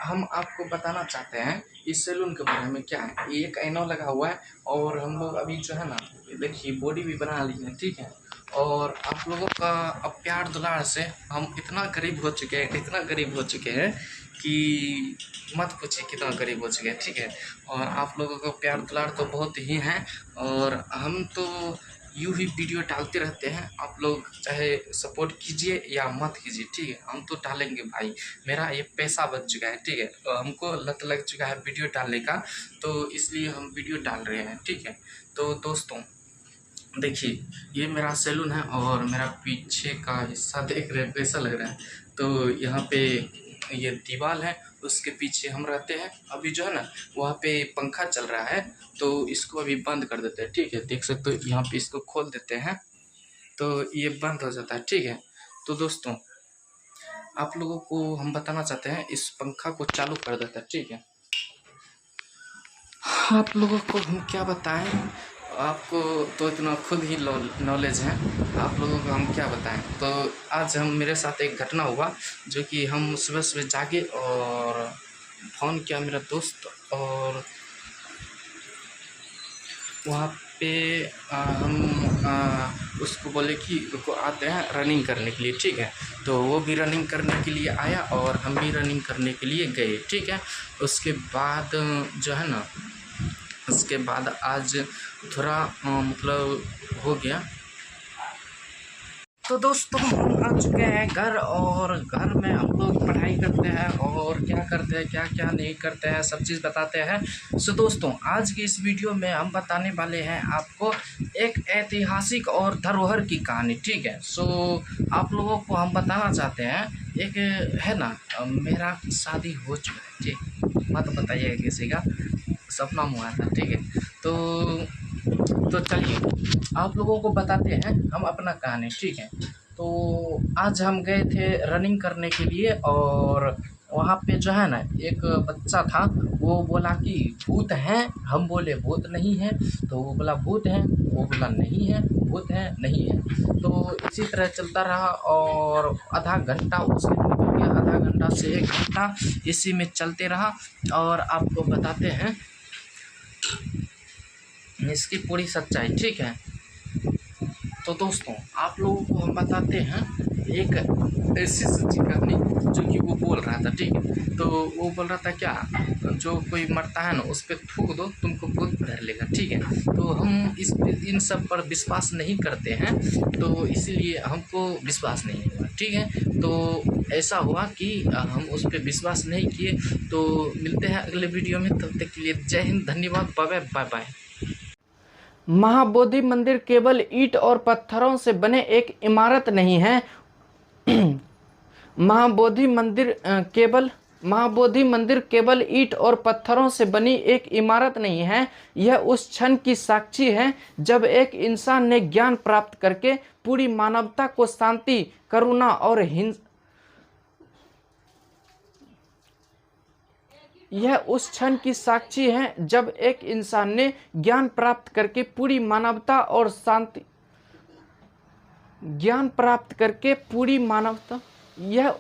हम आपको बताना चाहते हैं इस सैलून के बारे में क्या है। ये एक आईना लगा हुआ है और हम लोग अभी जो है ना देखिए बॉडी भी बना ली है, ठीक है। और आप लोगों का अब प्यार दुलार से हम इतना गरीब हो चुके हैं, इतना गरीब हो चुके हैं कि मत पूछिए कितना गरीब हो चुके हैं, ठीक है। और आप लोगों का प्यार दुलार तो बहुत ही है और हम तो यूँ ही वीडियो डालते रहते हैं। आप लोग चाहे सपोर्ट कीजिए या मत कीजिए, ठीक है, हम तो डालेंगे भाई। मेरा ये पैसा बन चुका है, ठीक है। तो हमको लत लग चुका है वीडियो डालने का, तो इसलिए हम वीडियो डाल रहे हैं, ठीक है। तो दोस्तों देखिए, ये मेरा सैलून है और मेरा पीछे का हिस्सा देख रहे हैं कैसा लग रहा है। तो यहाँ पे ये दीवार है, उसके पीछे हम रहते हैं। अभी जो है ना वहाँ पे पंखा चल रहा है, तो इसको अभी बंद कर देते हैं, ठीक है। देख सकते हो यहाँ पे इसको खोल देते हैं तो ये बंद हो जाता है, ठीक है। तो दोस्तों आप लोगों को हम बताना चाहते हैं इस पंखा को चालू कर देते हैं, ठीक है। आप लोगों को हम क्या बताएं, आपको तो इतना खुद ही नॉलेज है, आप लोगों को हम क्या बताएं। तो आज हम मेरे साथ एक घटना हुआ जो कि हम सुबह सुबह जागे और फ़ोन किया मेरा दोस्त और वहाँ पे हम उसको बोले कि रुको आते हैं रनिंग करने के लिए, ठीक है। तो वो भी रनिंग करने के लिए आया और हम भी रनिंग करने के लिए गए, ठीक है। उसके बाद जो है ना, उसके बाद आज थोड़ा मतलब हो गया। तो दोस्तों हम आ चुके हैं घर, और घर में हम लोग पढ़ाई करते हैं और क्या करते हैं क्या क्या नहीं करते हैं सब चीज़ बताते हैं। सो दोस्तों आज की इस वीडियो में हम बताने वाले हैं आपको एक ऐतिहासिक और धरोहर की कहानी, ठीक है। सो आप लोगों को हम बताना चाहते हैं, एक है ना, मेरा शादी हो चुका है, ठीक, मत बताइएगा किसी का, सपना हुआ था, ठीक है। तो चलिए आप लोगों को बताते हैं हम अपना कहानी, ठीक है। तो आज हम गए थे रनिंग करने के लिए, और वहाँ पे जो है ना एक बच्चा था, वो बोला कि भूत हैं, हम बोले भूत नहीं है, तो वो बोला भूत है, वो बोला नहीं है, भूत है नहीं है। तो इसी तरह चलता रहा और आधा घंटा उसमें निकल गया, आधा घंटा से 1 घंटा इसी में चलते रहा, और आपको बताते हैं इसकी पूरी सच्चाई, ठीक है। तो दोस्तों आप लोगों को हम बताते हैं एक ऐसी सच्ची कहानी जो कि वो बोल रहा था, ठीक है। तो वो बोल रहा था क्या, जो कोई मरता है ना उस पर थूक दो तुमको भूत धर लेगा, ठीक है। तो हम इन सब पर विश्वास नहीं करते हैं, तो इसीलिए हमको विश्वास नहीं हुआ, ठीक है। तो ऐसा हुआ कि हम उस पर विश्वास नहीं किए। तो मिलते हैं अगले वीडियो में, तब तक के लिए जय हिंद, धन्यवाद, बाय बाय बाय। महाबोधि मंदिर केवल ईंट और पत्थरों से बने एक इमारत नहीं है। महाबोधि मंदिर केवल ईंट और पत्थरों से बनी एक इमारत नहीं है। यह उस क्षण की साक्षी है जब एक इंसान ने ज्ञान प्राप्त करके पूरी मानवता को शांति, करुणा और यह उस क्षण की साक्षी है जब एक इंसान ने ज्ञान प्राप्त करके पूरी मानवता और शांति, ज्ञान प्राप्त करके पूरी मानवता, यह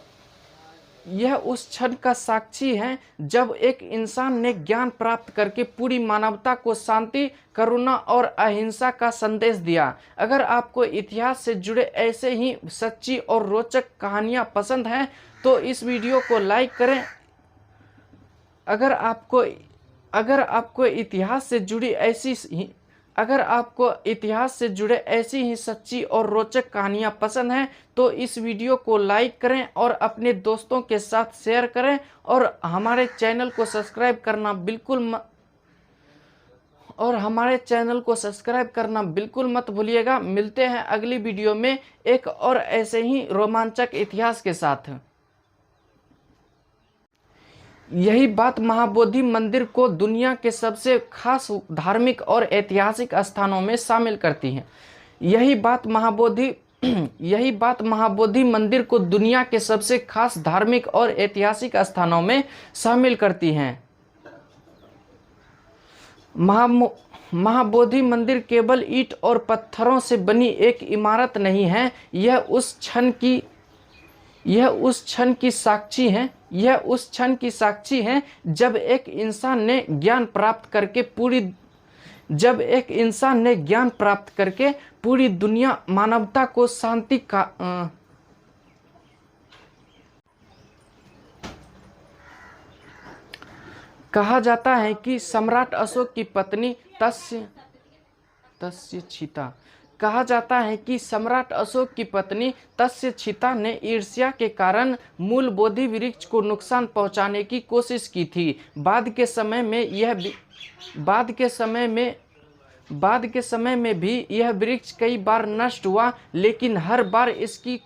उस क्षण का साक्षी है जब एक इंसान ने ज्ञान प्राप्त करके पूरी मानवता को शांति, करुणा और अहिंसा का संदेश दिया। अगर आपको इतिहास से जुड़े ऐसे ही सच्ची और रोचक कहानियां पसंद हैं तो इस वीडियो को लाइक करें। अगर आपको इतिहास से जुड़े ऐसी ही सच्ची और रोचक कहानियां पसंद हैं तो इस वीडियो को लाइक करें और अपने दोस्तों के साथ शेयर करें, और हमारे चैनल को सब्सक्राइब करना बिल्कुल मत भूलिएगा। मिलते हैं अगली वीडियो में एक और ऐसे ही रोमांचक इतिहास के साथ। यही बात महाबोधि मंदिर को दुनिया के सबसे खास धार्मिक और ऐतिहासिक स्थानों में शामिल करती है। यही बात महाबोधि मंदिर को दुनिया के सबसे खास धार्मिक और ऐतिहासिक स्थानों में शामिल करती हैं। महाबोधि मंदिर केवल ईंट और पत्थरों से बनी एक इमारत नहीं है। यह उस क्षण की साक्षी है जब एक इंसान ने ज्ञान प्राप्त करके पूरी दुनिया मानवता को शांति का कहा जाता है कि सम्राट अशोक की पत्नी तस्यछिता ने ईर्ष्या के कारण मूल बोधि वृक्ष को नुकसान पहुंचाने की कोशिश की थी। बाद के समय में भी यह वृक्ष कई बार नष्ट हुआ, लेकिन हर बार इसकी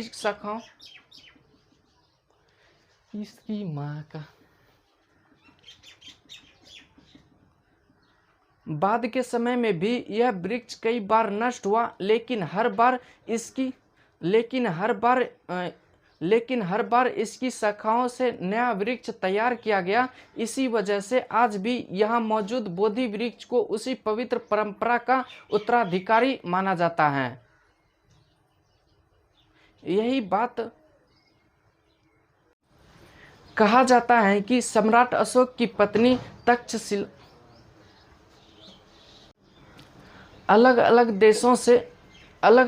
शाखाओं इसकी माँ का बाद के समय में भी यह वृक्ष कई बार नष्ट हुआ, लेकिन हर बार लेकिन हर बार इसकी शाखाओं से नया वृक्ष तैयार किया गया। इसी वजह से आज भी यहाँ मौजूद बोधि वृक्ष को उसी पवित्र परंपरा का उत्तराधिकारी माना जाता है। यही बात कहा जाता है कि सम्राट अशोक की पत्नी तक्षशिला अलग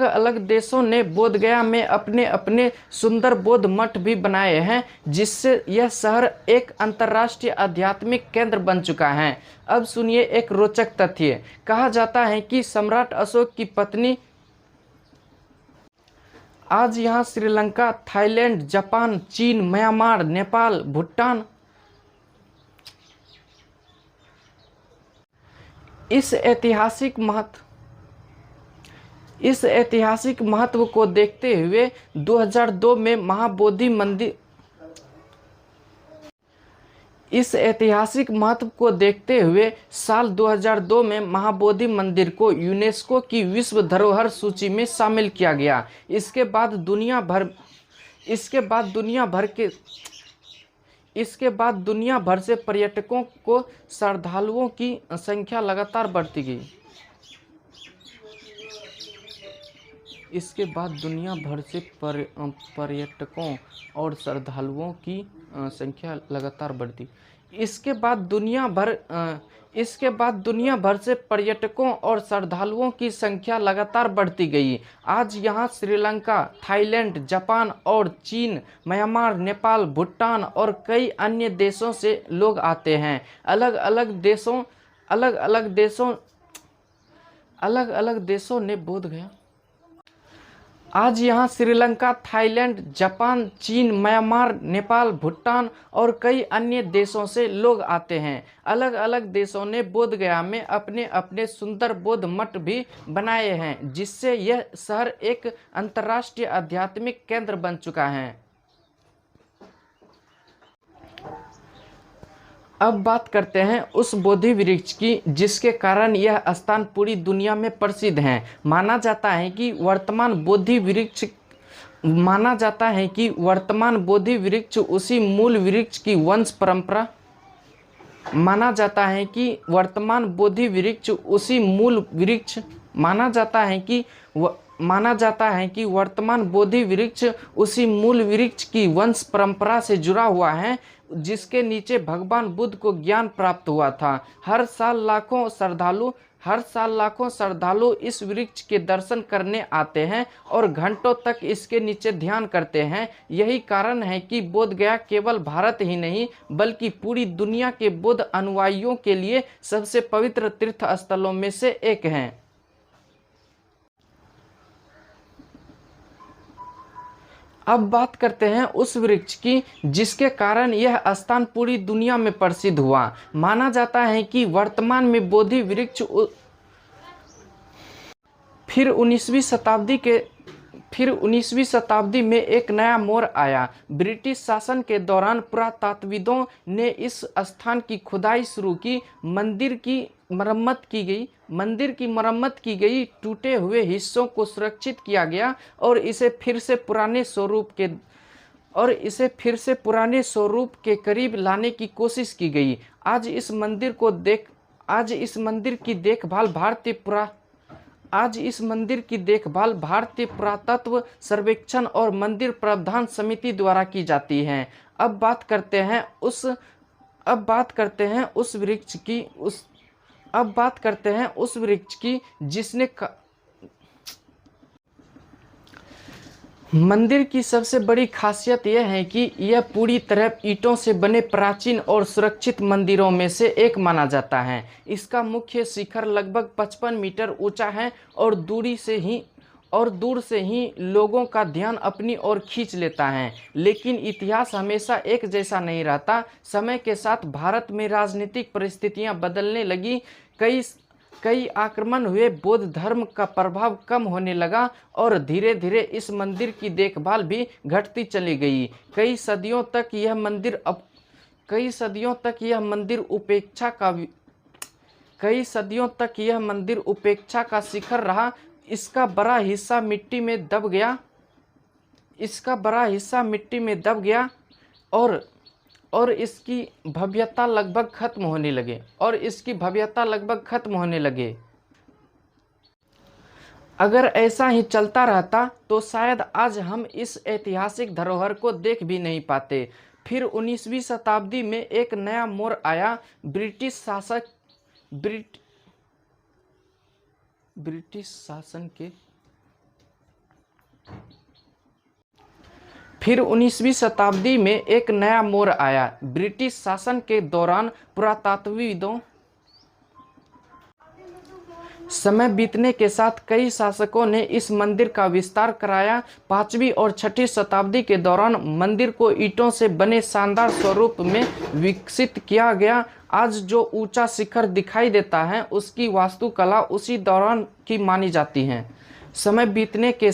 अलग देशों ने बोधगया में अपने अपने सुंदर बौद्ध मठ भी बनाए हैं, जिससे यह शहर एक अंतर्राष्ट्रीय आध्यात्मिक केंद्र बन चुका है। अब सुनिए एक रोचक तथ्य। कहा जाता है कि सम्राट अशोक की पत्नी आज यहाँ श्रीलंका, थाईलैंड, जापान, चीन, म्यांमार, नेपाल, भूटान इस ऐतिहासिक महत्व को देखते हुए 2002 में महाबोधि मंदिर इस ऐतिहासिक महत्व को देखते हुए साल 2002 में महाबोधि मंदिर को यूनेस्को की विश्व धरोहर सूची में शामिल किया गया। इसके बाद दुनिया भर से पर्यटकों को श्रद्धालुओं की संख्या लगातार बढ़ती गई। इसके बाद दुनिया भर से पर्यटकों और श्रद्धालुओं की संख्या लगातार बढ़ती। इसके बाद दुनिया भर से पर्यटकों और श्रद्धालुओं की संख्या लगातार बढ़ती गई। आज यहाँ श्रीलंका, थाईलैंड, जापान और चीन, म्यांमार, नेपाल, भूटान और कई अन्य देशों से लोग आते हैं। अलग अलग देशों ने बोध गया। आज यहाँ श्रीलंका, थाईलैंड, जापान, चीन, म्यांमार, नेपाल, भूटान और कई अन्य देशों से लोग आते हैं। अलग अलग देशों ने बोध गया में अपने अपने सुंदर बौद्ध मठ भी बनाए हैं, जिससे यह शहर एक अंतर्राष्ट्रीय आध्यात्मिक केंद्र बन चुका है। अब बात करते हैं उस बोधि वृक्ष की जिसके कारण यह स्थान पूरी दुनिया में प्रसिद्ध है। माना जाता है कि वर्तमान बोधि वृक्ष उसी मूल वृक्ष की वंश परंपरा माना जाता है कि वर्तमान बोधि वृक्ष उसी मूल वृक्ष की वंश परंपरा से जुड़ा हुआ है, जिसके नीचे भगवान बुद्ध को ज्ञान प्राप्त हुआ था। हर साल लाखों श्रद्धालु इस वृक्ष के दर्शन करने आते हैं और घंटों तक इसके नीचे ध्यान करते हैं। यही कारण है कि बोधगया केवल भारत ही नहीं बल्कि पूरी दुनिया के बौद्ध अनुयायियों के लिए सबसे पवित्र तीर्थ स्थलों में से एक है। अब बात करते हैं उस वृक्ष की जिसके कारण यह स्थान पूरी दुनिया में प्रसिद्ध हुआ। माना जाता है कि वर्तमान में बोधि वृक्ष फिर 19वीं शताब्दी में एक नया मोड़ आया। ब्रिटिश शासन के दौरान पुरातत्वविदों ने इस स्थान की खुदाई शुरू की। मंदिर की मरम्मत की गई, टूटे हुए हिस्सों को सुरक्षित किया गया और इसे फिर से पुराने स्वरूप के करीब लाने की कोशिश की गई। आज इस मंदिर की देखभाल भारतीय पुरातत्व सर्वेक्षण और मंदिर प्रबंधन समिति द्वारा की जाती है। अब बात करते हैं उस वृक्ष की जिसने मंदिर की सबसे बड़ी खासियत यह है कि यह पूरी तरह ईंटों से बने प्राचीन और सुरक्षित मंदिरों में से एक माना जाता है। इसका मुख्य शिखर लगभग 55 मीटर ऊंचा है और दूर से ही लोगों का ध्यान अपनी ओर खींच लेता है। लेकिन इतिहास हमेशा एक जैसा नहीं रहता। समय के साथ भारत में राजनीतिक परिस्थितियां बदलने लगी। कई आक्रमण हुए, बौद्ध धर्म का प्रभाव कम होने लगा और धीरे धीरे इस मंदिर की देखभाल भी घटती चली गई। कई सदियों तक यह मंदिर उपेक्षा का शिखर रहा। इसका बड़ा हिस्सा मिट्टी में दब गया। इसका बड़ा हिस्सा मिट्टी में दब गया और इसकी भव्यता लगभग खत्म होने लगे। अगर ऐसा ही चलता रहता तो शायद आज हम इस ऐतिहासिक धरोहर को देख भी नहीं पाते। फिर 19वीं शताब्दी में एक नया मोड़ आया। ब्रिटिश शासन के दौरान पुरातत्वविदों समय बीतने के साथ कई शासकों ने इस मंदिर का विस्तार कराया। 5वीं और 6ठी शताब्दी के दौरान मंदिर को ईंटों से बने शानदार स्वरूप में विकसित किया गया। आज जो ऊंचा शिखर दिखाई देता है उसकी वास्तुकला उसी दौरान की मानी जाती है। समय बीतने के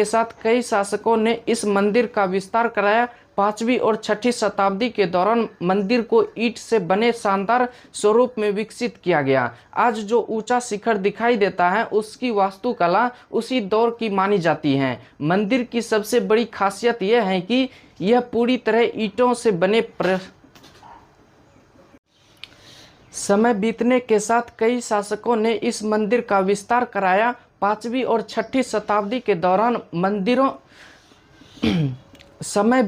साथ कई शासकों ने इस मंदिर का विस्तार कराया। 5वीं और 6ठी शताब्दी के दौरान मंदिर को ईंट से बने शानदार स्वरूप में विकसित किया गया। आज जो ऊंचा शिखर दिखाई देता है उसकी वास्तुकला उसी दौर की मानी जाती है। मंदिर की सबसे बड़ी खासियत यह है कि यह पूरी तरह ईंटों से बने समय बीतने के साथ कई शासकों ने इस मंदिर का विस्तार कराया। 5वीं और 6ठी शताब्दी के दौरान समय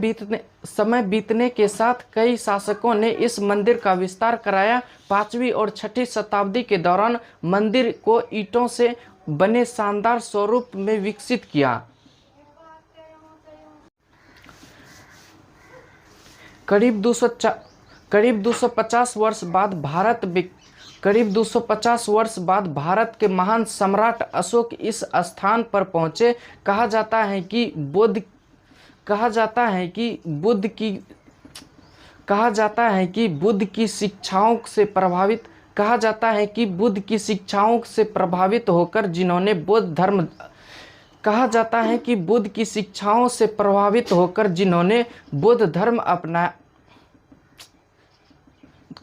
बीतने के साथ कई शासकों ने इस मंदिर का विस्तार कराया। 5वीं और 6ठी शताब्दी के दौरान मंदिर को ईंटों से बने शानदार स्वरूप में विकसित किया। करीब 250 वर्ष बाद भारत के महान सम्राट अशोक इस स्थान पर पहुंचे। कहा जाता है कि बुद्ध की शिक्षाओं से प्रभावित होकर जिन्होंने बौद्ध धर्म अपनाया।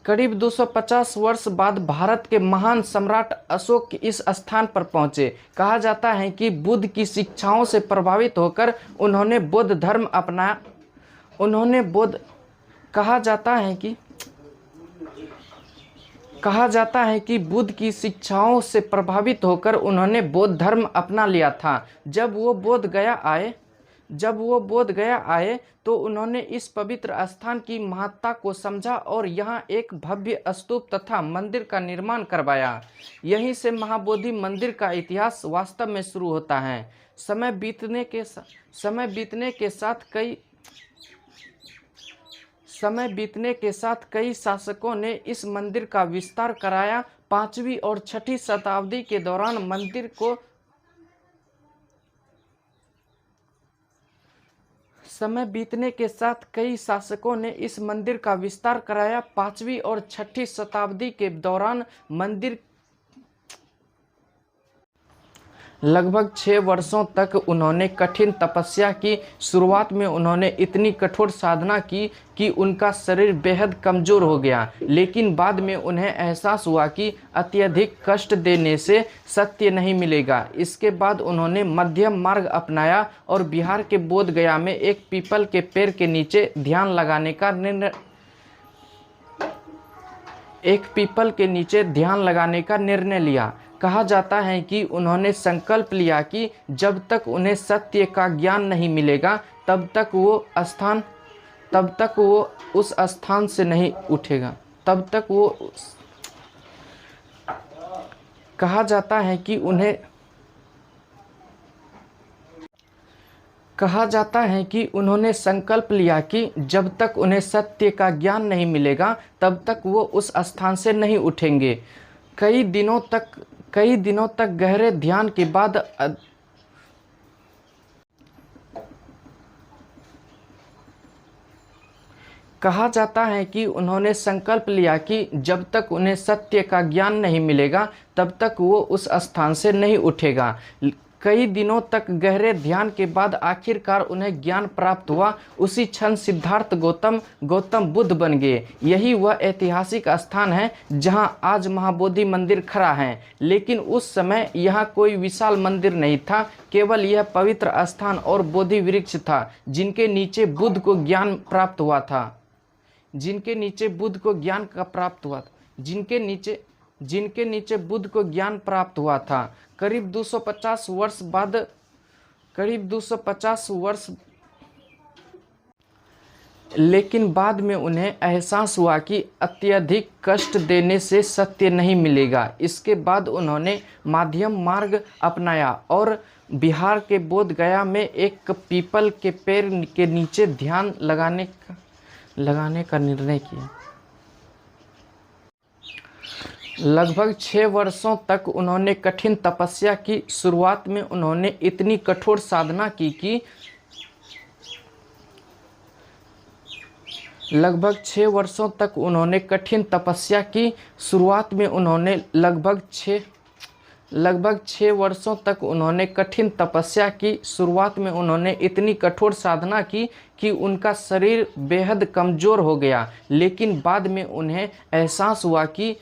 करीब 250 वर्ष बाद भारत के महान सम्राट अशोक इस स्थान पर पहुंचे। कहा जाता है कि बुद्ध की शिक्षाओं से प्रभावित होकर उन्होंने बौद्ध धर्म अपनाया। कहा जाता है कि बुद्ध की शिक्षाओं से प्रभावित होकर उन्होंने बौद्ध धर्म अपना लिया था। जब वो बोध गया आए तो उन्होंने इस पवित्र स्थान की महत्ता को समझा और यहाँ एक भव्य स्तूप तथा मंदिर का निर्माण करवाया। यहीं से महाबोधि मंदिर का इतिहास वास्तव में शुरू होता है। समय बीतने के साथ कई शासकों ने इस मंदिर का विस्तार कराया। 5वीं और 6ठी शताब्दी के दौरान मंदिर को समय बीतने के साथ कई शासकों ने इस मंदिर का विस्तार कराया। 5वीं और 6ठी शताब्दी के दौरान मंदिर लगभग 6 वर्षों तक उन्होंने कठिन तपस्या की। शुरुआत में उन्होंने इतनी कठोर साधना की कि उनका शरीर बेहद कमज़ोर हो गया, लेकिन बाद में उन्हें एहसास हुआ कि अत्यधिक कष्ट देने से सत्य नहीं मिलेगा। इसके बाद उन्होंने मध्यम मार्ग अपनाया और बिहार के बोध गया में एक पीपल के पेड़ के नीचे ध्यान लगाने का निर्णय लिया। कहा जाता है कि उन्होंने संकल्प लिया कि जब तक उन्हें सत्य का ज्ञान नहीं मिलेगा तब तक वो उस स्थान से नहीं उठेगा। कहा जाता है कि उन्होंने संकल्प लिया कि जब तक उन्हें सत्य का ज्ञान नहीं मिलेगा तब तक वो उस स्थान से नहीं उठेंगे। कई दिनों तक गहरे ध्यान के बाद कहा जाता है कि उन्होंने संकल्प लिया कि जब तक उन्हें सत्य का ज्ञान नहीं मिलेगा तब तक वो उस स्थान से नहीं उठेगा। कई दिनों तक गहरे ध्यान के बाद आखिरकार उन्हें ज्ञान प्राप्त हुआ। उसी क्षण सिद्धार्थ गौतम बुद्ध बन गए। यही वह ऐतिहासिक स्थान है जहां आज महाबोधि मंदिर खड़ा है। लेकिन उस समय यहाँ कोई विशाल मंदिर नहीं था, केवल यह पवित्र स्थान और बोधि वृक्ष था जिनके नीचे बुद्ध को ज्ञान प्राप्त हुआ था। जिनके नीचे बुद्ध को ज्ञान प्राप्त हुआ था। करीब 250 वर्ष लेकिन बाद में उन्हें एहसास हुआ कि अत्यधिक कष्ट देने से सत्य नहीं मिलेगा। इसके बाद उन्होंने मध्यम मार्ग अपनाया और बिहार के बोध गया में एक पीपल के पेड़ के नीचे ध्यान लगाने का निर्णय किया। लगभग 6 वर्षों तक उन्होंने कठिन तपस्या की। शुरुआत में उन्होंने इतनी कठोर साधना की कि लगभग 6 वर्षों तक उन्होंने कठिन तपस्या की। शुरुआत में उन्होंने लगभग 6 वर्षों तक उन्होंने कठिन तपस्या की। शुरुआत में उन्होंने इतनी कठोर साधना की कि उनका शरीर बेहद कमज़ोर हो गया। लेकिन बाद में उन्हें एहसास हुआ कि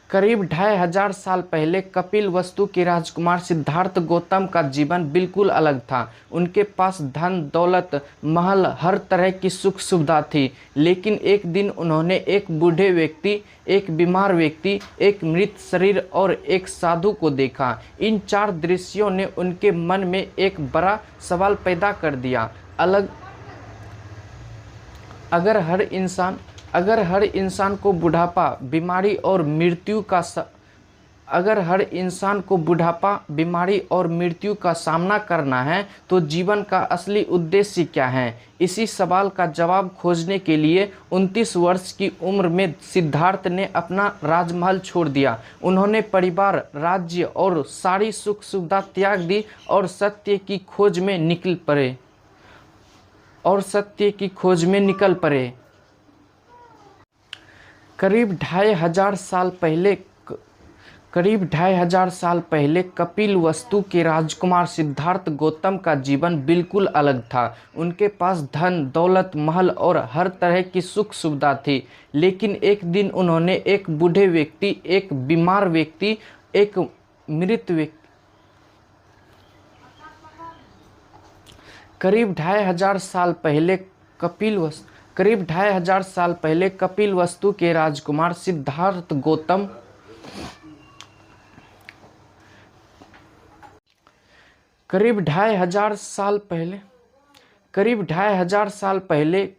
करीब 2500 साल पहले कपिल वस्तु के राजकुमार सिद्धार्थ गौतम का जीवन बिल्कुल अलग था। उनके पास धन दौलत महल हर तरह की सुख सुविधा थी। लेकिन एक दिन उन्होंने एक बूढ़े व्यक्ति, एक बीमार व्यक्ति, एक मृत शरीर और एक साधु को देखा। इन 4 दृश्यों ने उनके मन में एक बड़ा सवाल पैदा कर दिया। अगर हर इंसान को बुढ़ापा, बीमारी और मृत्यु का सामना करना है तो जीवन का असली उद्देश्य क्या है? इसी सवाल का जवाब खोजने के लिए 29 वर्ष की उम्र में सिद्धार्थ ने अपना राजमहल छोड़ दिया। उन्होंने परिवार, राज्य और सारी सुख सुविधा त्याग दी और सत्य की खोज में निकल पड़े। करीब 2500 साल पहले कपिल वस्तु के राजकुमार सिद्धार्थ गौतम का जीवन बिल्कुल अलग था। उनके पास धन दौलत महल और हर तरह की सुख सुविधा थी। लेकिन एक दिन उन्होंने एक बूढ़े व्यक्ति, एक बीमार व्यक्ति, एक मृत व्यक्ति करीब 2500 साल पहले कपिल वस्तु के राजकुमार सिद्धार्थ गौतम करीब 2500 साल पहले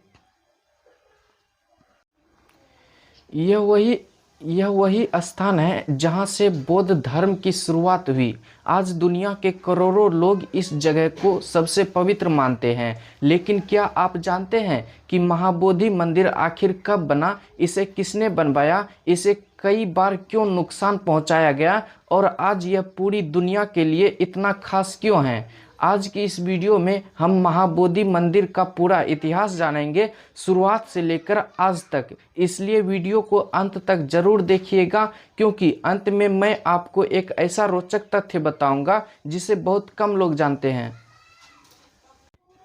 यह वही स्थान है जहां से बौद्ध धर्म की शुरुआत हुई। आज दुनिया के करोड़ों लोग इस जगह को सबसे पवित्र मानते हैं। लेकिन क्या आप जानते हैं कि महाबोधि मंदिर आखिर कब बना? इसे किसने बनवाया? इसे कई बार क्यों नुकसान पहुंचाया गया? और आज यह पूरी दुनिया के लिए इतना खास क्यों है? आज की इस वीडियो में हम महाबोधि मंदिर का पूरा इतिहास जानेंगे, शुरुआत से लेकर आज तक। इसलिए वीडियो को अंत तक जरूर देखिएगा, क्योंकि अंत में मैं आपको एक ऐसा रोचक तथ्य बताऊंगा जिसे बहुत कम लोग जानते हैं।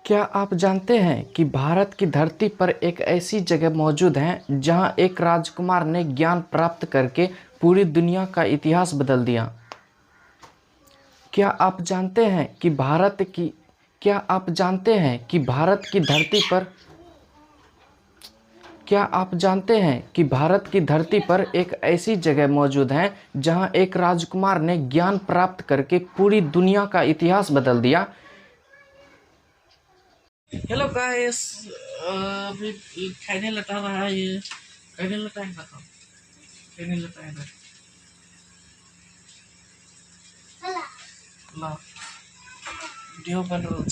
क्या आप जानते हैं कि भारत की धरती पर एक ऐसी जगह मौजूद है जहां एक राजकुमार ने ज्ञान प्राप्त करके पूरी दुनिया का इतिहास बदल दिया? क्या आप जानते हैं कि भारत की धरती पर एक ऐसी जगह मौजूद है जहां एक राजकुमार ने ज्ञान प्राप्त करके पूरी दुनिया का इतिहास बदल दिया? हेलो गाइस, अभी खाने लटा रहा है ये। खाने लटा है ला वीडियो बन रहा है।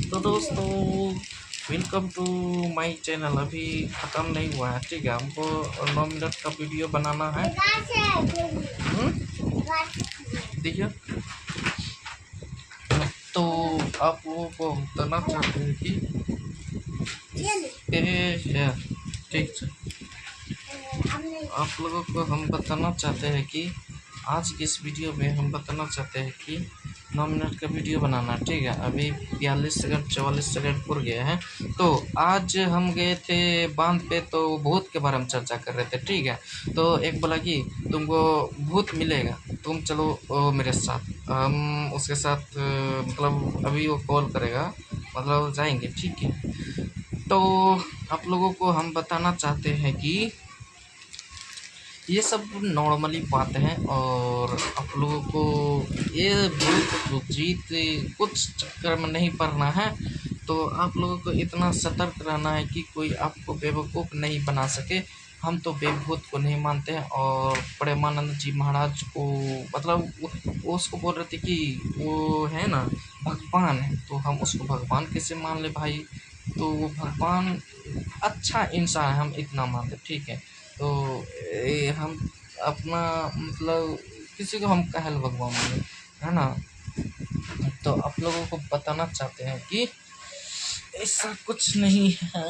तो दोस्तों, वेलकम टू माय चैनल। अभी ख़त्म नहीं हुआ है, ठीक है। हमको 9 मिनट का वीडियो बनाना है। देखिए, तो आप लोगों को बताना चाहते हैं कि ठीक है। आप लोगों को हम बताना चाहते हैं कि आज की इस वीडियो में हम बताना चाहते हैं कि 9 मिनट का वीडियो बनाना, ठीक है। अभी 42 सेकंड 44 सेकंड पूर गया है। तो आज हम गए थे बांध पे, तो भूत के बारे में चर्चा कर रहे थे, ठीक है। तो एक बोला कि तुमको भूत मिलेगा, तुम चलो मेरे साथ। हम उसके साथ मतलब अभी वो कॉल करेगा, मतलब जाएंगे, ठीक है। तो आप लोगों को हम बताना चाहते हैं कि ये सब नॉर्मली बात है, और आप लोगों को ये भूत जीत कुछ चक्कर में नहीं पड़ना है। तो आप लोगों को इतना सतर्क रहना है कि कोई आपको बेवकूफ़ नहीं बना सके। हम तो बेभूत को नहीं मानते हैं, और प्रेमानंद जी महाराज को मतलब वो उसको बोल रहे थे कि वो है ना भगवान है, तो हम उसको भगवान कैसे मान ले भाई। तो वो भगवान अच्छा इंसान है, हम इतना मानते, ठीक है। तो हम अपना मतलब किसी को हम कहल भगवान माने, है ना। तो आप लोगों को बताना चाहते हैं कि ऐसा कुछ नहीं है।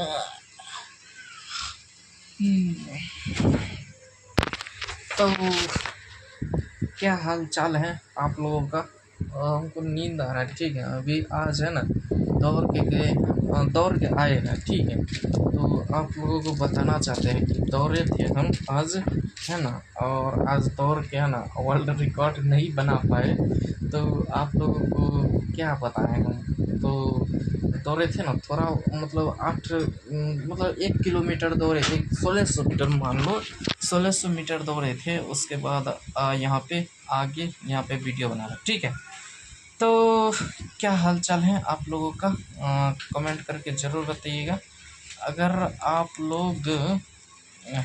तो क्या हाल चाल है आप लोगों का। हमको नींद आ रहा है, ठीक है। अभी आज है ना दौड़ के आए हैं, ठीक है। तो आप लोगों को बताना चाहते हैं कि दौड़े थे हम आज, है ना। और आज दौड़ के है ना वर्ल्ड रिकॉर्ड नहीं बना पाए। तो आप लोगों को क्या बताएं हम। तो दौड़े थे ना थोड़ा, मतलब 1 किलोमीटर दौड़े थे, 1600 मीटर मान लो, 1600 मीटर दौड़े थे। उसके बाद यहाँ पे आगे यहाँ पे वीडियो बना रहा, ठीक है। तो क्या हाल चाल है आप लोगों का, कमेंट करके ज़रूर बताइएगा। अगर आप लोग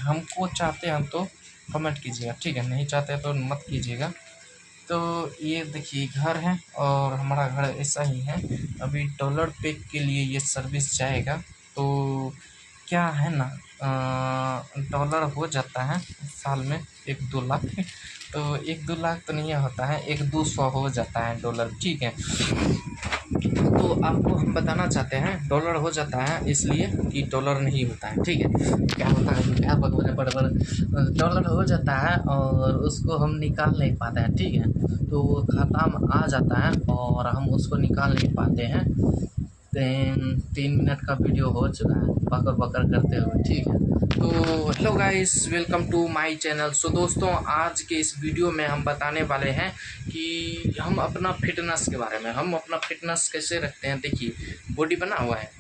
हमको चाहते हैं तो कमेंट कीजिएगा, ठीक है। नहीं चाहते तो मत कीजिएगा। तो ये देखिए घर है, और हमारा घर ऐसा ही है। अभी डॉलर पे के लिए ये सर्विस जाएगा। तो क्या है ना डॉलर हो जाता है साल में 1-2 लाख। तो 1-2 लाख तो नहीं होता है, 1-200 हो जाता है डॉलर, ठीक है। तो आपको हम बताना चाहते हैं डॉलर हो जाता है इसलिए कि डॉलर नहीं होता है, ठीक है। क्या होता है, क्या बकवास बड़बड़। डॉलर हो जाता है और उसको हम निकाल नहीं पाते हैं, ठीक है। तो वो खाता में आ जाता है और हम उसको निकाल नहीं पाते हैं। 3 मिनट का वीडियो हो चुका है बकर बकर करते हुए, ठीक है। तो hello guys, welcome to my channel. So दोस्तों, आज के इस वीडियो में हम बताने वाले हैं कि हम अपना फिटनेस के बारे में, हम अपना फिटनेस कैसे रखते हैं। देखिए बॉडी बना हुआ है,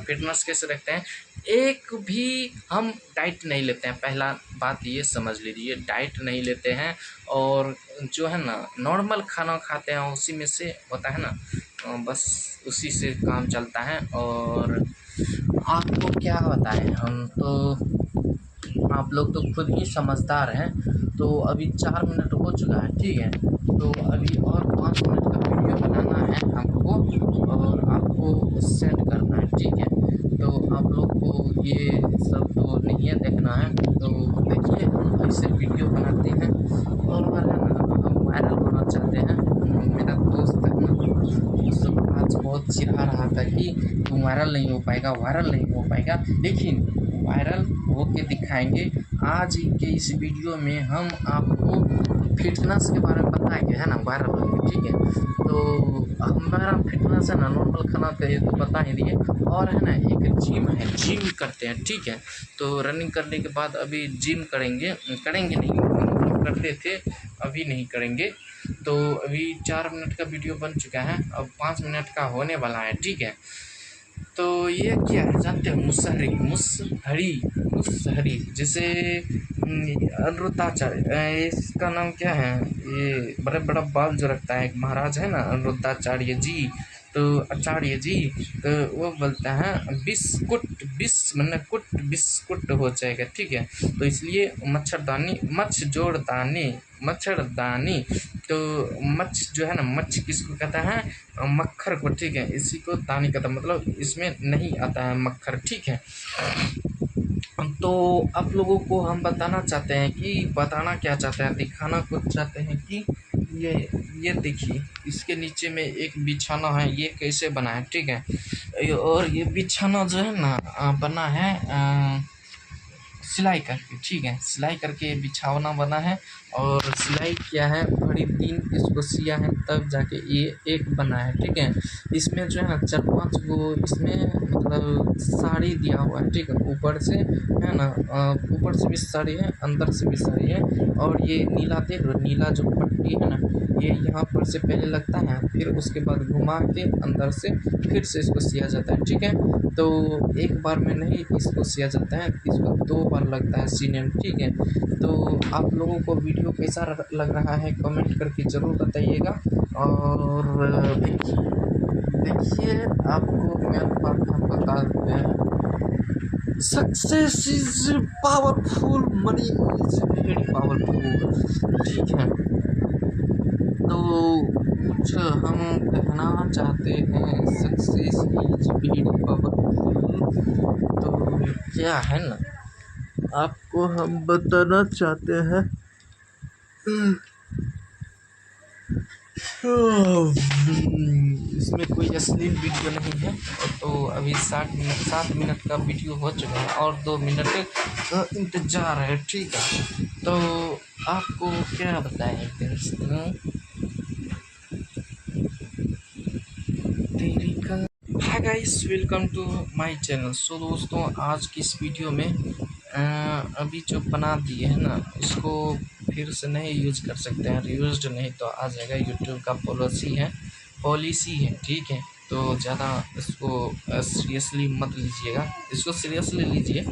फिटनेस कैसे रखते हैं। एक भी हम डाइट नहीं लेते हैं, पहला बात ये समझ लीजिए, डाइट नहीं लेते हैं। और जो है ना नॉर्मल खाना खाते हैं, उसी में से होता है ना, बस उसी से काम चलता है। और आपको क्या बताएं हम, तो आप लोग तो खुद ही समझदार हैं। तो अभी 4 मिनट हो चुका है, ठीक है। तो अभी और 5 मिनट का वीडियो बनाना है हमको, और आपको सेंड करना है, ठीक है। तो आप लोग को ये सब तो नहीं है देखना है। तो देखिए हम ऐसे वीडियो बनाते हैं, और है ना हम वायरल होना चाहते हैं। मेरा दोस्त है ना, सब आज बहुत चिढ़ा रहा था कि तुम वायरल नहीं हो पाएगा, लेकिन वायरल होके दिखाएंगे। आज के इस वीडियो में हम आपको फिटनेस के बारे में बताएंगे, है ना, वायरल होके, ठीक है। तो हमारा फिटनेस है ना, नॉर्मल खाना तो बता ही दिए। और है ना एक जिम है, जिम करते हैं, ठीक है। तो रनिंग करने के बाद अभी जिम करेंगे नहीं, मतलब करते थे, अभी नहीं करेंगे। तो अभी 4 मिनट का वीडियो बन चुका है, अब 5 मिनट का होने वाला है, ठीक है। तो ये क्या है जानते हो, मुसहरी जैसे अनिरुद्धाचार्य, इसका नाम क्या है, ये बड़ा बड़ा बाल जो रखता है एक महाराज है ना, अनिरुद्धाचार्य जी। तो आचार्य जी, तो वो बोलते हैं बिस्कुट हो जाएगा, ठीक है। तो इसलिए मच्छरदानी। तो मच्छ जो है ना, मच्छ किसको कहता है, मक्खर को, ठीक है। इसी को दानी कहता है, मतलब इसमें नहीं आता है मक्खर, ठीक है। तो आप लोगों को हम बताना चाहते हैं दिखाना को चाहते हैं कि ये देखिए, इसके नीचे में एक बिछाना है, ये कैसे बना है, ठीक है। और ये बिछाना जो है ना बना है सिलाई करके, ठीक है, सिलाई करके बिछावना बना है। और सिलाई किया है, बड़ी 3 इसको सिया है, तब जाके ये एक बना है, ठीक है। इसमें जो है ना 4-5 गो इसमें मतलब साड़ी दिया हुआ है, ठीक है, ऊपर से है ना, ऊपर से भी साड़ी है, अंदर से भी साड़ी है। और ये नीला देख लो, नीला जो पट्टी है ना, ये यहाँ पर से पहले लगता है, फिर उसके बाद घुमा के अंदर से फिर से इसको सिया जाता है, ठीक है। तो एक बार में नहीं इसको सिया जाता है, इसको 2 बार लगता है सीने में, ठीक है। तो आप लोगों को वीडियो कैसा लग रहा है कमेंट करके ज़रूर बताइएगा। और देखिए आपको मैं बात हम बता देते हैं, success is powerful, money is very powerful, ठीक है। तो कुछ हम कहना चाहते हैं, सक्सेस इज वेरी पावरफुल, तो क्या है ना, आपको हम बताना चाहते हैं। इसमें कोई अश्लील वीडियो नहीं है। तो अभी 7 मिनट का वीडियो हो चुका है और 2 मिनट का इंतजार है, ठीक है। तो आपको क्या बताएं दोस्तों, तेरी का hi guys, welcome to my channel. So दोस्तों, आज की इस वीडियो में अभी जो बना दिए है ना, इसको फिर से नहीं यूज कर सकते हैं, रीयूज्ड नहीं तो आ जाएगा। यूट्यूब का पॉलिसी है, ठीक है। तो ज़्यादा इसको सीरियसली मत लीजिएगा, इसको सीरियसली लीजिए,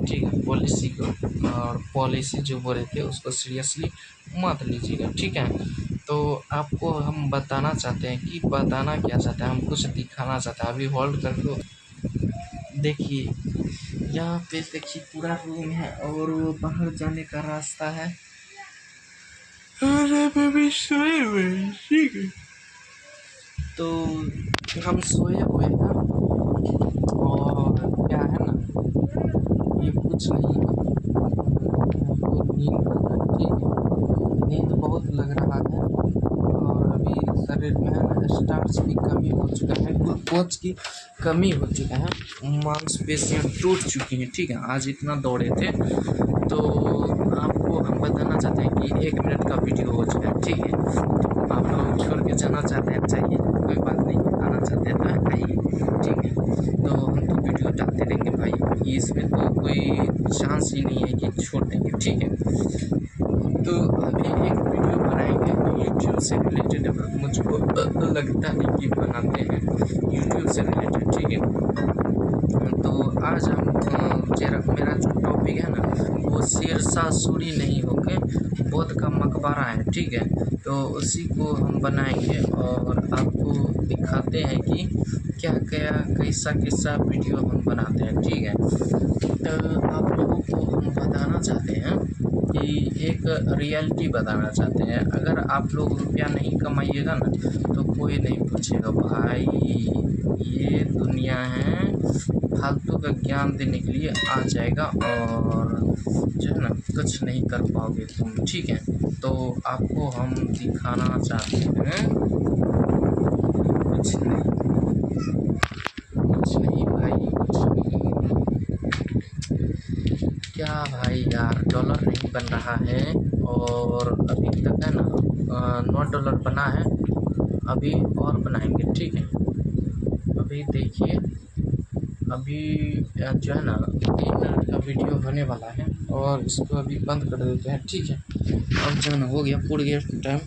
ठीक है, पॉलिसी को। और पॉलिसी जो बोले थे उसको सीरियसली मत लीजिएगा, ठीक है। तो आपको हम बताना चाहते हैं कि बताना क्या चाहते हैं, हम कुछ दिखाना चाहते हैं। अभी होल्ड कर दो, देखिए यहाँ पे देखिए पूरा रूम है और वो बाहर जाने का रास्ता है। अरे बेबी सोए हुए हैं, ठीक है। तो हम सोए हुए हैं और क्या है ना, ये कुछ नहीं है, हमको नींद लग रहा है, ठीक है, नींद बहुत लग रहा है। और अभी शरीर में है ना स्टार्च की कमी हो चुका है, ग्लूकोज की कमी हो चुका है, मांसपेशियाँ टूट चुकी हैं, ठीक है, आज इतना दौड़े थे। तो आपको हम बताना चाहते हैं कि 1 मिनट का वीडियो हो चुका है, ठीक है। आप लोग छोड़ के जाना चाहते हैं, चाहिए, कोई बात नहीं, आना चाहते हैं तो आइए, ठीक है। तो हम तो वीडियो डालते रहेंगे भाई, इसमें तो कोई चांस ही नहीं है कि छोड़ देंगे, ठीक है। तो अभी एक वीडियो बनाएंगे यूट्यूब से रिलेटेड, मुझको लगता है कि बनाते हैं यूट्यूब से रिलेटेड, ठीक है। तो आज हम मेरा जो टॉपिक है ना, वो शेरशाह सूरी नहीं होके बौद्ध का मकबरा है, ठीक है। तो उसी को हम बनाएंगे और आपको दिखाते हैं कि क्या क्या कैसा वीडियो हम बनाते हैं, ठीक है। तो आप लोगों को हम बताना चाहते हैं कि एक रियलिटी बताना चाहते हैं। अगर आप लोग रुपया नहीं कमाइएगा ना तो कोई नहीं पूछेगा भाई, ये दुनिया है, फालतू का ज्ञान देने के लिए आ जाएगा और जो है ना कुछ नहीं कर पाओगे तुम, ठीक है। तो आपको हम दिखाना चाहते हैं, कुछ नहीं भाई, कुछ नहीं। क्या भाई यार, डॉलर नहीं बन रहा है और अभी तक है ना $9 बना है, अभी और बनाएंगे, ठीक है। अभी देखिए, अभी जो है ना 3 मिनट का वीडियो होने वाला है और इसको अभी बंद कर देते हैं, ठीक है। अब जो है ना हो गया, पूरा गया टाइम।